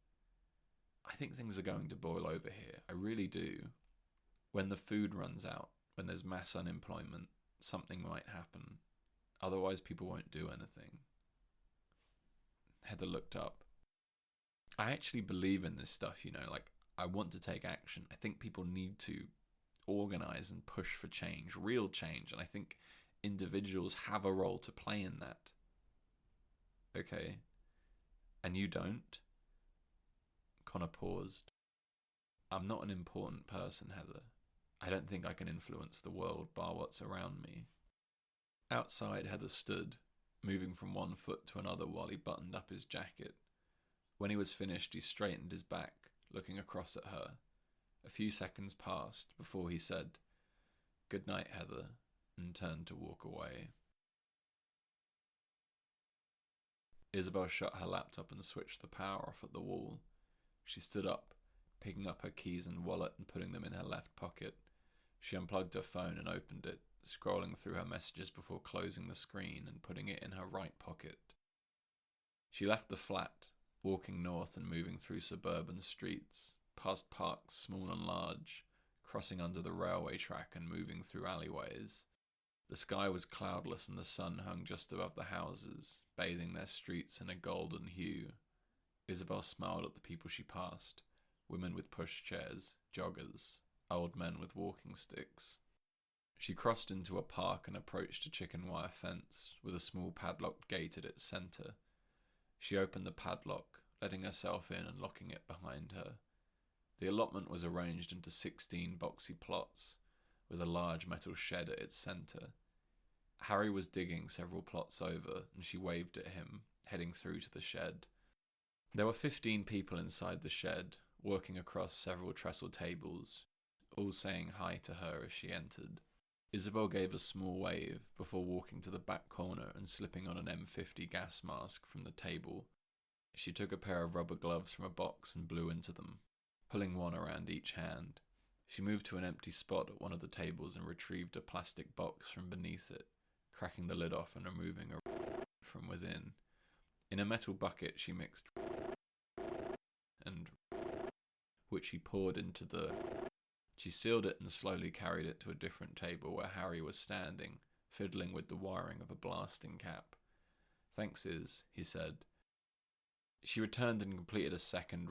"I think things are going to boil over here. I really do. When the food runs out, when there's mass unemployment, something might happen. Otherwise, people won't do anything." Heather looked up. "I actually believe in this stuff, I want to take action. I think people need to organize and push for change, real change, and I think individuals have a role to play in that." "Okay. And you don't?" Connor paused. "I'm not an important person, Heather. I don't think I can influence the world bar what's around me." Outside, Heather stood, moving from one foot to another while he buttoned up his jacket. When he was finished, he straightened his back, looking across at her. A few seconds passed before he said, "Good night, Heather," and turned to walk away. Isabel shut her laptop and switched the power off at the wall. She stood up, picking up her keys and wallet and putting them in her left pocket. She unplugged her phone and opened it, scrolling through her messages before closing the screen and putting it in her right pocket. She left the flat, walking north and moving through suburban streets, past parks small and large, crossing under the railway track and moving through alleyways. The sky was cloudless and the sun hung just above the houses, bathing their streets in a golden hue. Isabel smiled at the people she passed, women with pushchairs, joggers, old men with walking sticks. She crossed into a park and approached a chicken wire fence with a small padlocked gate at its centre. She opened the padlock, letting herself in and locking it behind her. The allotment was arranged into 16 boxy plots, with a large metal shed at its centre. Harry was digging several plots over, and she waved at him, heading through to the shed. There were 15 people inside the shed, working across several trestle tables, all saying hi to her as she entered. Isabel gave a small wave before walking to the back corner and slipping on an M50 gas mask from the table. She took a pair of rubber gloves from a box and blew into them, pulling one around each hand. She moved to an empty spot at one of the tables and retrieved a plastic box from beneath it, cracking the lid off and removing a from within. In a metal bucket she mixed and which she poured into the... She sealed it and slowly carried it to a different table where Harry was standing, fiddling with the wiring of a blasting cap. "Thanks, Iz," he said. She returned and completed a second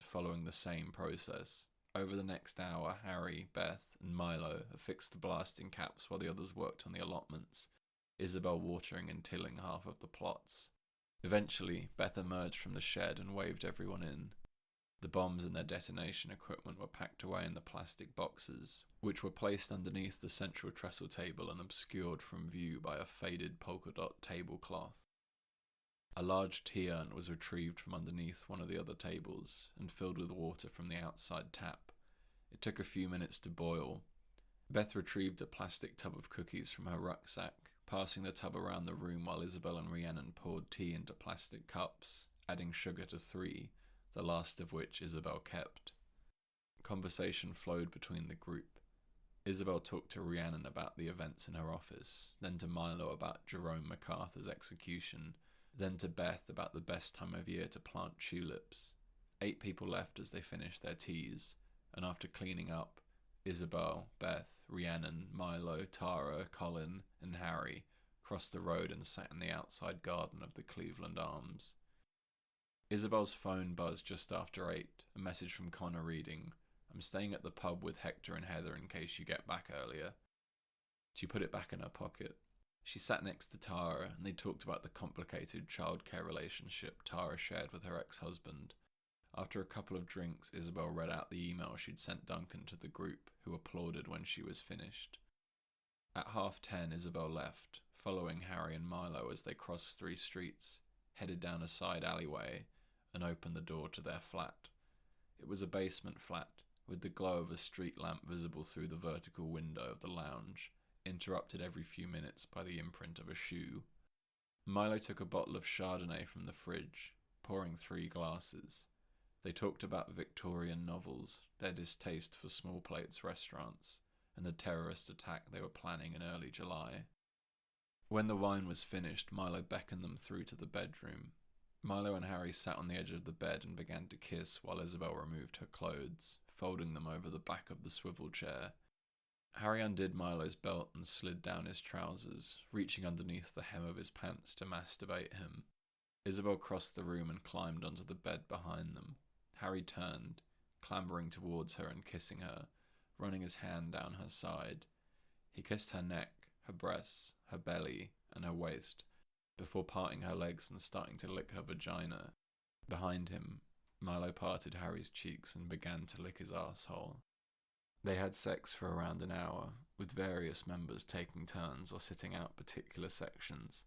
following the same process. Over the next hour, Harry, Beth, and Milo affixed the blasting caps while the others worked on the allotments, Isabel watering and tilling half of the plots. Eventually, Beth emerged from the shed and waved everyone in. The bombs and their detonation equipment were packed away in the plastic boxes, which were placed underneath the central trestle table and obscured from view by a faded polka dot tablecloth. A large tea urn was retrieved from underneath one of the other tables and filled with water from the outside tap. It took a few minutes to boil. Beth retrieved a plastic tub of cookies from her rucksack, passing the tub around the room while Isabel and Rhiannon poured tea into plastic cups, adding sugar to 3, the last of which Isabel kept. Conversation flowed between the group. Isabel talked to Rhiannon about the events in her office, then to Milo about Jerome MacArthur's execution, then to Beth about the best time of year to plant tulips. 8 people left as they finished their teas, and after cleaning up, Isabel, Beth, Rhiannon, Milo, Tara, Colin, and Harry crossed the road and sat in the outside garden of the Cleveland Arms. Isabel's phone buzzed just after 8, a message from Connor reading, "I'm staying at the pub with Hector and Heather in case you get back earlier." She put it back in her pocket. She sat next to Tara, and they talked about the complicated childcare relationship Tara shared with her ex-husband. After a couple of drinks, Isabel read out the email she'd sent Duncan to the group, who applauded when she was finished. At 10:30, Isabel left, following Harry and Milo as they crossed 3 streets, headed down a side alleyway, and opened the door to their flat. It was a basement flat, with the glow of a street lamp visible through the vertical window of the lounge, interrupted every few minutes by the imprint of a shoe. Milo took a bottle of Chardonnay from the fridge, pouring 3 glasses. They talked about Victorian novels, their distaste for small plates restaurants, and the terrorist attack they were planning in early July. When the wine was finished, Milo beckoned them through to the bedroom. Milo and Harry sat on the edge of the bed and began to kiss while Isabel removed her clothes, folding them over the back of the swivel chair. Harry undid Milo's belt and slid down his trousers, reaching underneath the hem of his pants to masturbate him. Isabel crossed the room and climbed onto the bed behind them. Harry turned, clambering towards her and kissing her, running his hand down her side. He kissed her neck, her breasts, her belly, and her waist, before parting her legs and starting to lick her vagina. Behind him, Milo parted Harry's cheeks and began to lick his asshole. They had sex for around an hour, with various members taking turns or sitting out particular sections.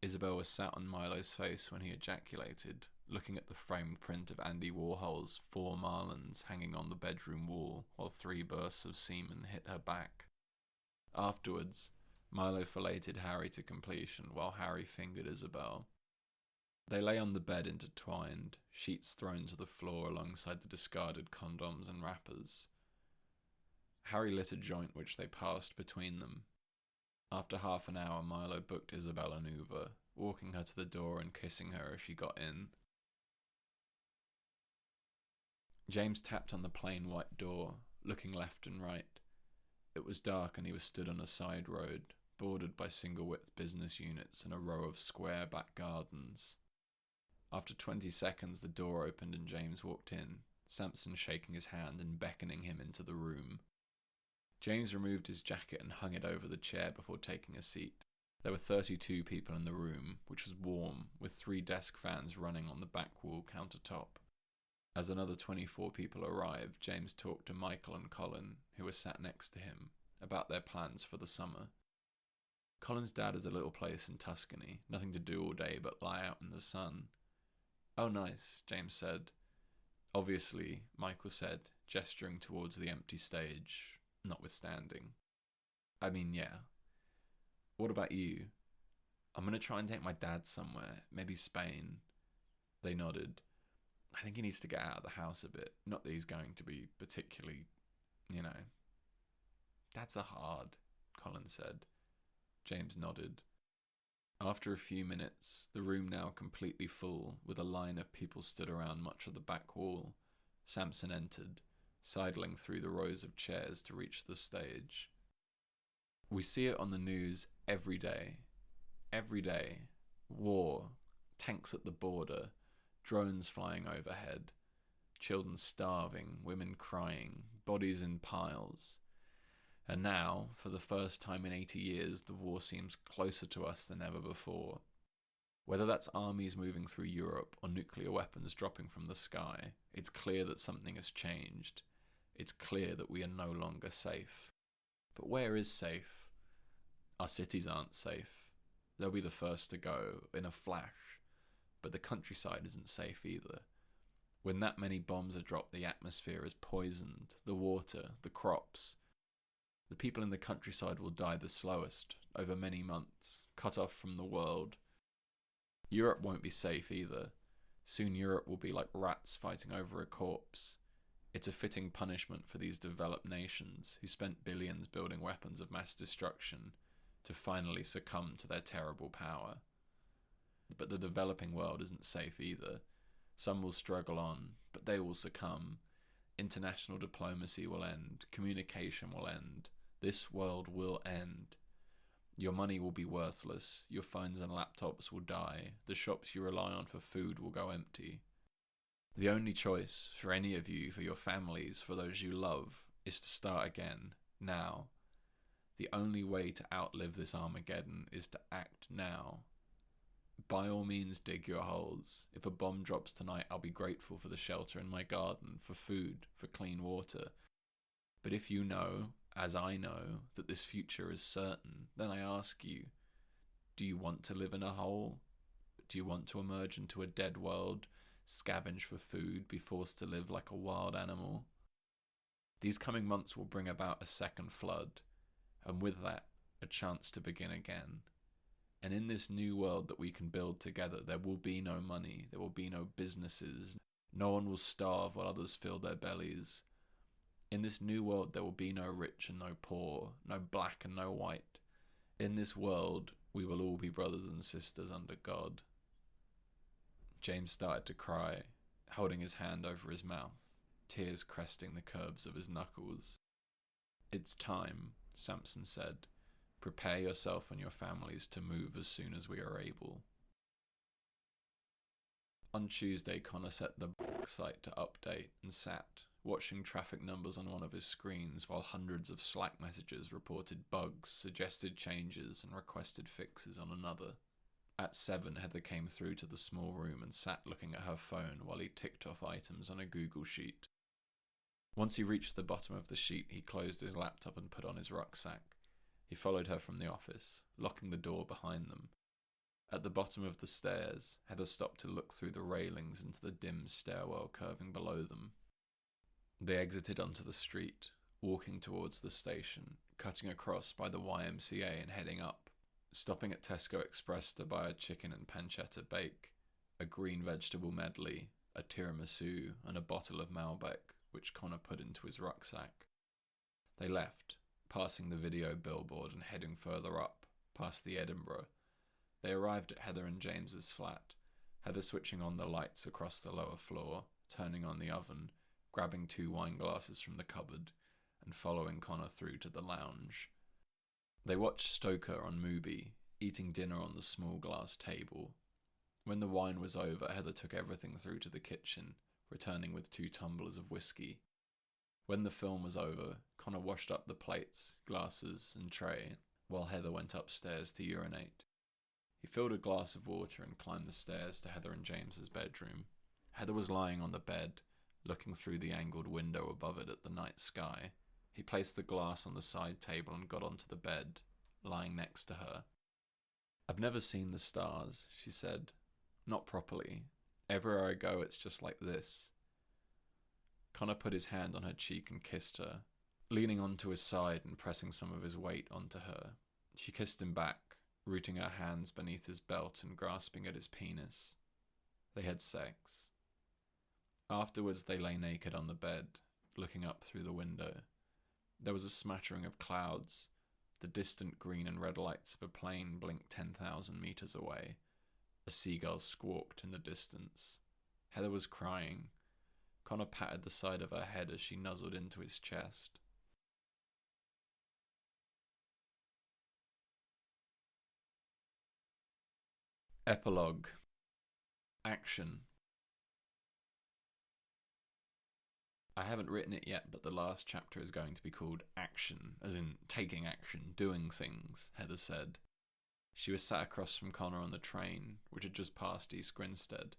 Isabel was sat on Milo's face when he ejaculated, looking at the framed print of Andy Warhol's 4 Marlins hanging on the bedroom wall, while 3 bursts of semen hit her back. Afterwards, Milo filleted Harry to completion while Harry fingered Isabel. They lay on the bed intertwined, sheets thrown to the floor alongside the discarded condoms and wrappers. Harry lit a joint which they passed between them. After half an hour, Milo booked Isabel an Uber, walking her to the door and kissing her as she got in. James tapped on the plain white door, looking left and right. It was dark and he was stood on a side road, bordered by single-width business units and a row of square back gardens. After 20 seconds, the door opened and James walked in, Samson shaking his hand and beckoning him into the room. James removed his jacket and hung it over the chair before taking a seat. There were 32 people in the room, which was warm, with 3 desk fans running on the back wall countertop. As another 24 people arrived, James talked to Michael and Colin, who were sat next to him, about their plans for the summer. Colin's dad has a little place in Tuscany, nothing to do all day but lie out in the sun. "Oh, nice," James said. "Obviously," Michael said, gesturing towards the empty stage, notwithstanding. "I mean, yeah. What about you?" "I'm going to try and take my dad somewhere, maybe Spain." They nodded. "I think he needs to get out of the house a bit. Not that he's going to be particularly, you know." "Dads are hard," Colin said. James nodded. After a few minutes, the room now completely full, with a line of people stood around much of the back wall, Samson entered, sidling through the rows of chairs to reach the stage. "We see it on the news every day. Every day. War, tanks at the border, Drones flying overhead, children starving, women crying, bodies in piles. And now, for the first time in 80 years, the war seems closer to us than ever before. Whether that's armies moving through Europe or nuclear weapons dropping from the sky, it's clear that something has changed. It's clear that we are no longer safe. But where is safe? Our cities aren't safe. They'll be the first to go, in a flash. But the countryside isn't safe either. When that many bombs are dropped, the atmosphere is poisoned, the water, the crops. The people in the countryside will die the slowest, over many months, cut off from the world. Europe won't be safe either. Soon Europe will be like rats fighting over a corpse. It's a fitting punishment for these developed nations who spent billions building weapons of mass destruction to finally succumb to their terrible power. But the developing world isn't safe either. Some will struggle on, but they will succumb. International diplomacy will end. Communication will end. This world will end. Your money will be worthless. Your phones and laptops will die. The shops you rely on for food will go empty. The only choice for any of you, for your families, for those you love, is to start again, now. The only way to outlive this Armageddon is to act now. By all means, dig your holes. If a bomb drops tonight, I'll be grateful for the shelter in my garden, for food, for clean water. But if you know, as I know, that this future is certain, then I ask you, do you want to live in a hole? Do you want to emerge into a dead world, scavenge for food, be forced to live like a wild animal? These coming months will bring about a second flood, and with that, a chance to begin again. And in this new world that we can build together, there will be no money, there will be no businesses, no one will starve while others fill their bellies. In this new world, there will be no rich and no poor, no black and no white. In this world, we will all be brothers and sisters under God. James started to cry, holding his hand over his mouth, tears cresting the curbs of his knuckles. It's time, Samson said. Prepare yourself and your families to move as soon as we are able. On Tuesday, Connor set the site to update and sat, watching traffic numbers on one of his screens while hundreds of Slack messages reported bugs, suggested changes, and requested fixes on another. At 7, Heather came through to the small room and sat looking at her phone while he ticked off items on a Google sheet. Once he reached the bottom of the sheet, he closed his laptop and put on his rucksack. He followed her from the office, locking the door behind them. At the bottom of the stairs, Heather stopped to look through the railings into the dim stairwell curving below them. They exited onto the street, walking towards the station, cutting across by the YMCA and heading up, stopping at Tesco Express to buy a chicken and pancetta bake, a green vegetable medley, a tiramisu, and a bottle of Malbec, which Connor put into his rucksack. They left, passing the video billboard and heading further up, past the Edinburgh. They arrived at Heather and James's flat, Heather switching on the lights across the lower floor, turning on the oven, grabbing 2 wine glasses from the cupboard, and following Connor through to the lounge. They watched Stoker on Mubi, eating dinner on the small glass table. When the wine was over, Heather took everything through to the kitchen, returning with 2 tumblers of whiskey. When the film was over, Connor washed up the plates, glasses, and tray, while Heather went upstairs to urinate. He filled a glass of water and climbed the stairs to Heather and James's bedroom. Heather was lying on the bed, looking through the angled window above it at the night sky. He placed the glass on the side table and got onto the bed, lying next to her. "I've never seen the stars," she said. "Not properly. Everywhere I go, it's just like this." Connor put his hand on her cheek and kissed her, leaning onto his side and pressing some of his weight onto her. She kissed him back, rooting her hands beneath his belt and grasping at his penis. They had sex. Afterwards, they lay naked on the bed, looking up through the window. There was a smattering of clouds. The distant green and red lights of a plane blinked 10,000 meters away. A seagull squawked in the distance. Heather was crying. Connor patted the side of her head as she nuzzled into his chest. Epilogue. Action. I haven't written it yet, but the last chapter is going to be called Action, as in taking action, doing things, Heather said. She was sat across from Connor on the train, which had just passed East Grinstead.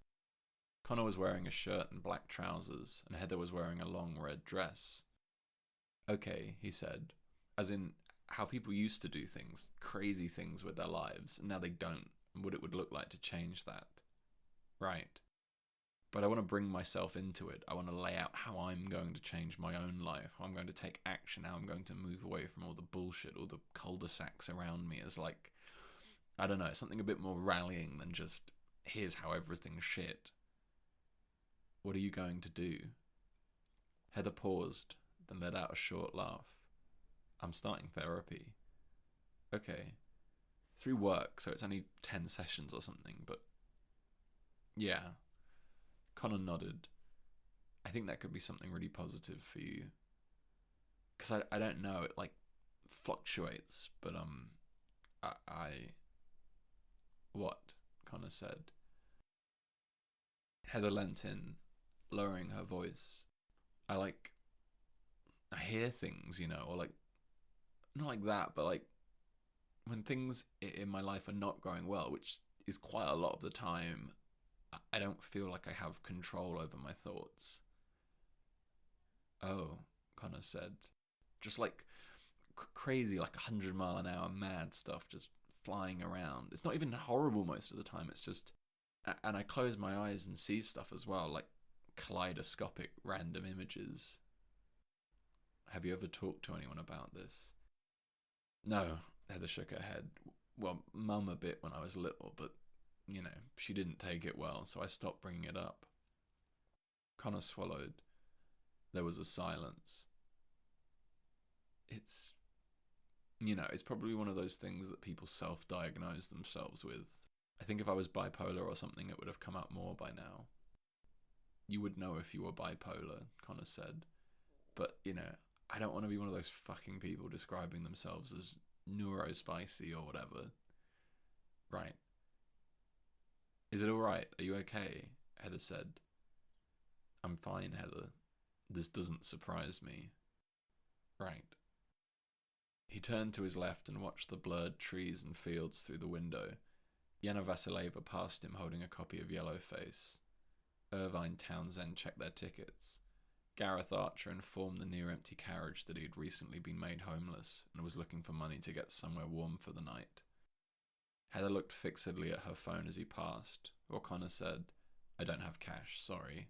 Connor was wearing a shirt and black trousers, and Heather was wearing a long red dress. Okay, he said, as in how people used to do things, crazy things with their lives, and now they don't, and what it would look like to change that. Right. But I want to bring myself into it. I want to lay out how I'm going to change my own life, how I'm going to take action, how I'm going to move away from all the bullshit, all the cul-de-sacs around me as like, I don't know, something a bit more rallying than just, here's how everything's shit. What are you going to do? Heather paused, then let out a short laugh. I'm starting therapy. Okay. Through work, so it's only 10 sessions or something, but yeah. Connor nodded. I think that could be something really positive for you. Because I don't know, it like fluctuates, but I what? Connor said. Heather leant in, lowering her voice. I hear things, you know, or like, not like that, but like, when things in my life are not going well, which is quite a lot of the time, I don't feel like I have control over my thoughts. Oh, Connor said. Just like crazy, like 100-mile-an-hour mad stuff just flying around. It's not even horrible most of the time, it's just... And I close my eyes and see stuff as well, like kaleidoscopic random images. Have you ever talked to anyone about this? No, Heather shook her head. Well, Mum a bit when I was little, but, you know, she didn't take it well, so I stopped bringing it up. Connor swallowed. There was a silence. It's, you know, it's probably one of those things that people self-diagnose themselves with. I think if I was bipolar or something, it would have come out more by now. You would know if you were bipolar, Connor said. But, you know, I don't want to be one of those fucking people describing themselves as neurospicy or whatever. Right. Is it alright? Are you okay? Heather said. I'm fine, Heather. This doesn't surprise me. Right. He turned to his left and watched the blurred trees and fields through the window. Yana Vasileva passed him holding a copy of Yellowface. Irvine Townsend checked their tickets. Gareth Archer informed the near-empty carriage that he had recently been made homeless and was looking for money to get somewhere warm for the night. Heather looked fixedly at her phone as he passed. O'Connor said, I don't have cash, sorry.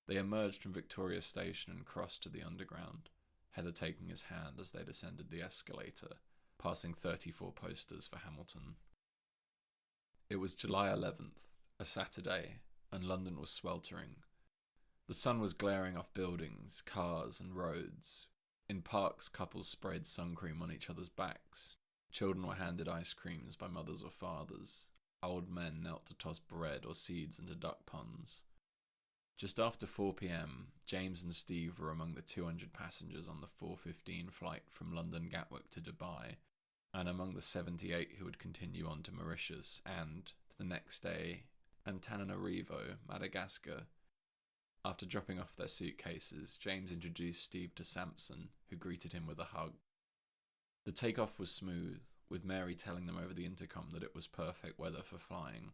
They emerged from Victoria Station and crossed to the Underground, Heather taking his hand as they descended the escalator, passing 34 posters for Hamilton. It was July 11th, a Saturday, and London was sweltering. The sun was glaring off buildings, cars, and roads. In parks, couples sprayed sun cream on each other's backs. Children were handed ice creams by mothers or fathers. Old men knelt to toss bread or seeds into duck ponds. Just after 4 p.m, James and Steve were among the 200 passengers on the 4:15 flight from London Gatwick to Dubai, and among the 78 who would continue on to Mauritius and, the next day, Antananarivo, Madagascar. After dropping off their suitcases, James introduced Steve to Samson, who greeted him with a hug. The takeoff was smooth, with Mary telling them over the intercom that it was perfect weather for flying.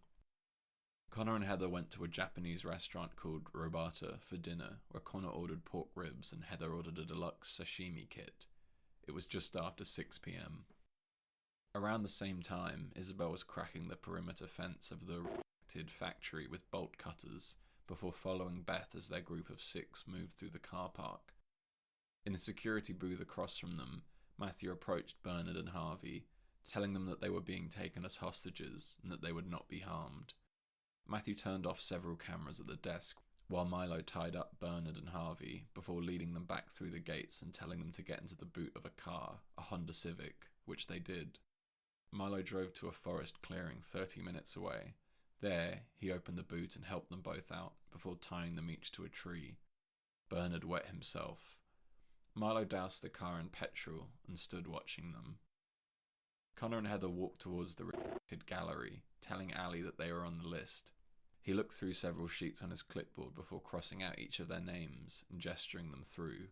Connor and Heather went to a Japanese restaurant called Robata for dinner, where Connor ordered pork ribs and Heather ordered a deluxe sashimi kit. It was just after 6 p.m. Around the same time, Isabel was cracking the perimeter fence of the reconnected factory with bolt cutters, before following Beth as their group of 6 moved through the car park. In a security booth across from them, Matthew approached Bernard and Harvey, telling them that they were being taken as hostages and that they would not be harmed. Matthew turned off several cameras at the desk while Milo tied up Bernard and Harvey before leading them back through the gates and telling them to get into the boot of a car, a Honda Civic, which they did. Milo drove to a forest clearing 30 minutes away. There, he opened the boot and helped them both out before tying them each to a tree. Bernard wet himself. Milo doused the car in petrol and stood watching them. Connor and Heather walked towards the restricted gallery, telling Ali that they were on the list. He looked through several sheets on his clipboard before crossing out each of their names and gesturing them through.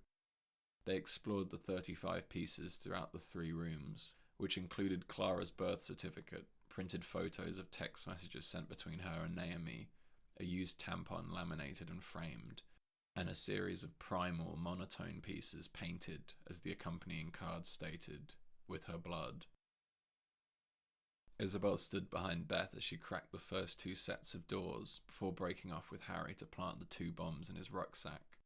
They explored the 35 pieces throughout the 3 rooms, which included Clara's birth certificate, printed photos of text messages sent between her and Naomi, a used tampon laminated and framed, and a series of primal monotone pieces painted, as the accompanying card stated, with her blood. Isabel stood behind Beth as she cracked the first 2 sets of doors before breaking off with Harry to plant the 2 bombs in his rucksack.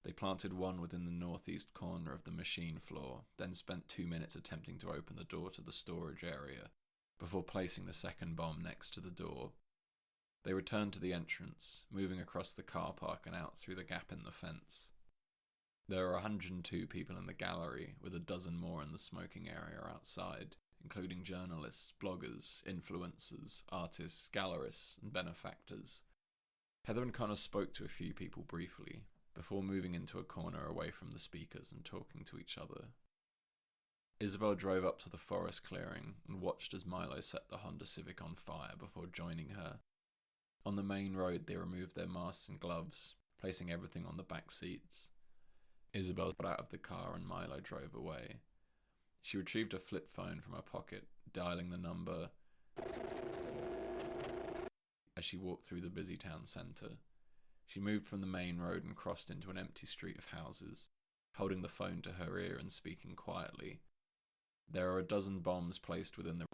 They planted one within the northeast corner of the machine floor, then spent 2 minutes attempting to open the door to the storage area, before placing the second bomb next to the door. They returned to the entrance, moving across the car park and out through the gap in the fence. There are 102 people in the gallery, with a dozen more in the smoking area outside, including journalists, bloggers, influencers, artists, gallerists, and benefactors. Heather and Connor spoke to a few people briefly, before moving into a corner away from the speakers and talking to each other. Isabel drove up to the forest clearing and watched as Milo set the Honda Civic on fire before joining her. On the main road, they removed their masks and gloves, placing everything on the back seats. Isabel got out of the car and Milo drove away. She retrieved a flip phone from her pocket, dialing the number as she walked through the busy town centre. She moved from the main road and crossed into an empty street of houses, holding the phone to her ear and speaking quietly. There are a dozen bombs placed within the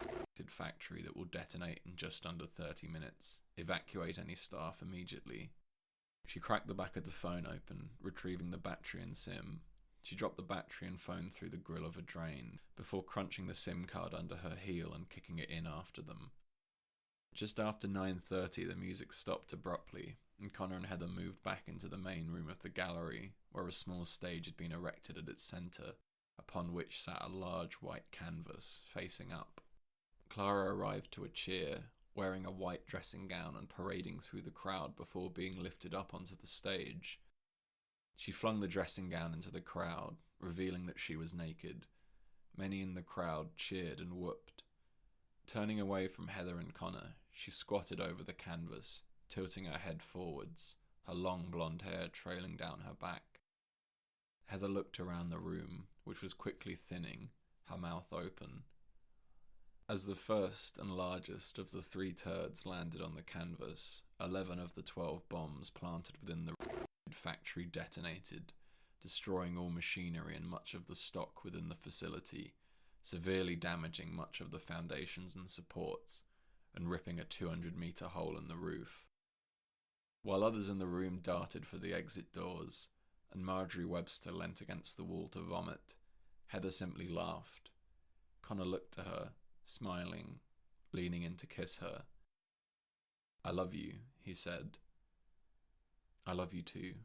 factory that will detonate in just under 30 minutes. Evacuate any staff immediately. She cracked the back of the phone open, retrieving the battery and SIM. She dropped the battery and phone through the grill of a drain, before crunching the SIM card under her heel and kicking it in after them. Just after 9:30, the music stopped abruptly, and Connor and Heather moved back into the main room of the gallery, where a small stage had been erected at its centre, upon which sat a large white canvas, facing up. Clara arrived to a cheer, wearing a white dressing gown and parading through the crowd before being lifted up onto the stage. She flung the dressing gown into the crowd, revealing that she was naked. Many in the crowd cheered and whooped. Turning away from Heather and Connor, she squatted over the canvas, tilting her head forwards, her long blonde hair trailing down her back. Heather looked around the room, which was quickly thinning, her mouth open. As the first and largest of the 3 turds landed on the canvas, 11 of the 12 bombs planted within the factory detonated, destroying all machinery and much of the stock within the facility, severely damaging much of the foundations and supports, and ripping a 200-metre hole in the roof. While others in the room darted for the exit doors, and Marjorie Webster leant against the wall to vomit, Heather simply laughed. Connor looked to her, smiling, leaning in to kiss her. "I love you," he said. "I love you too,"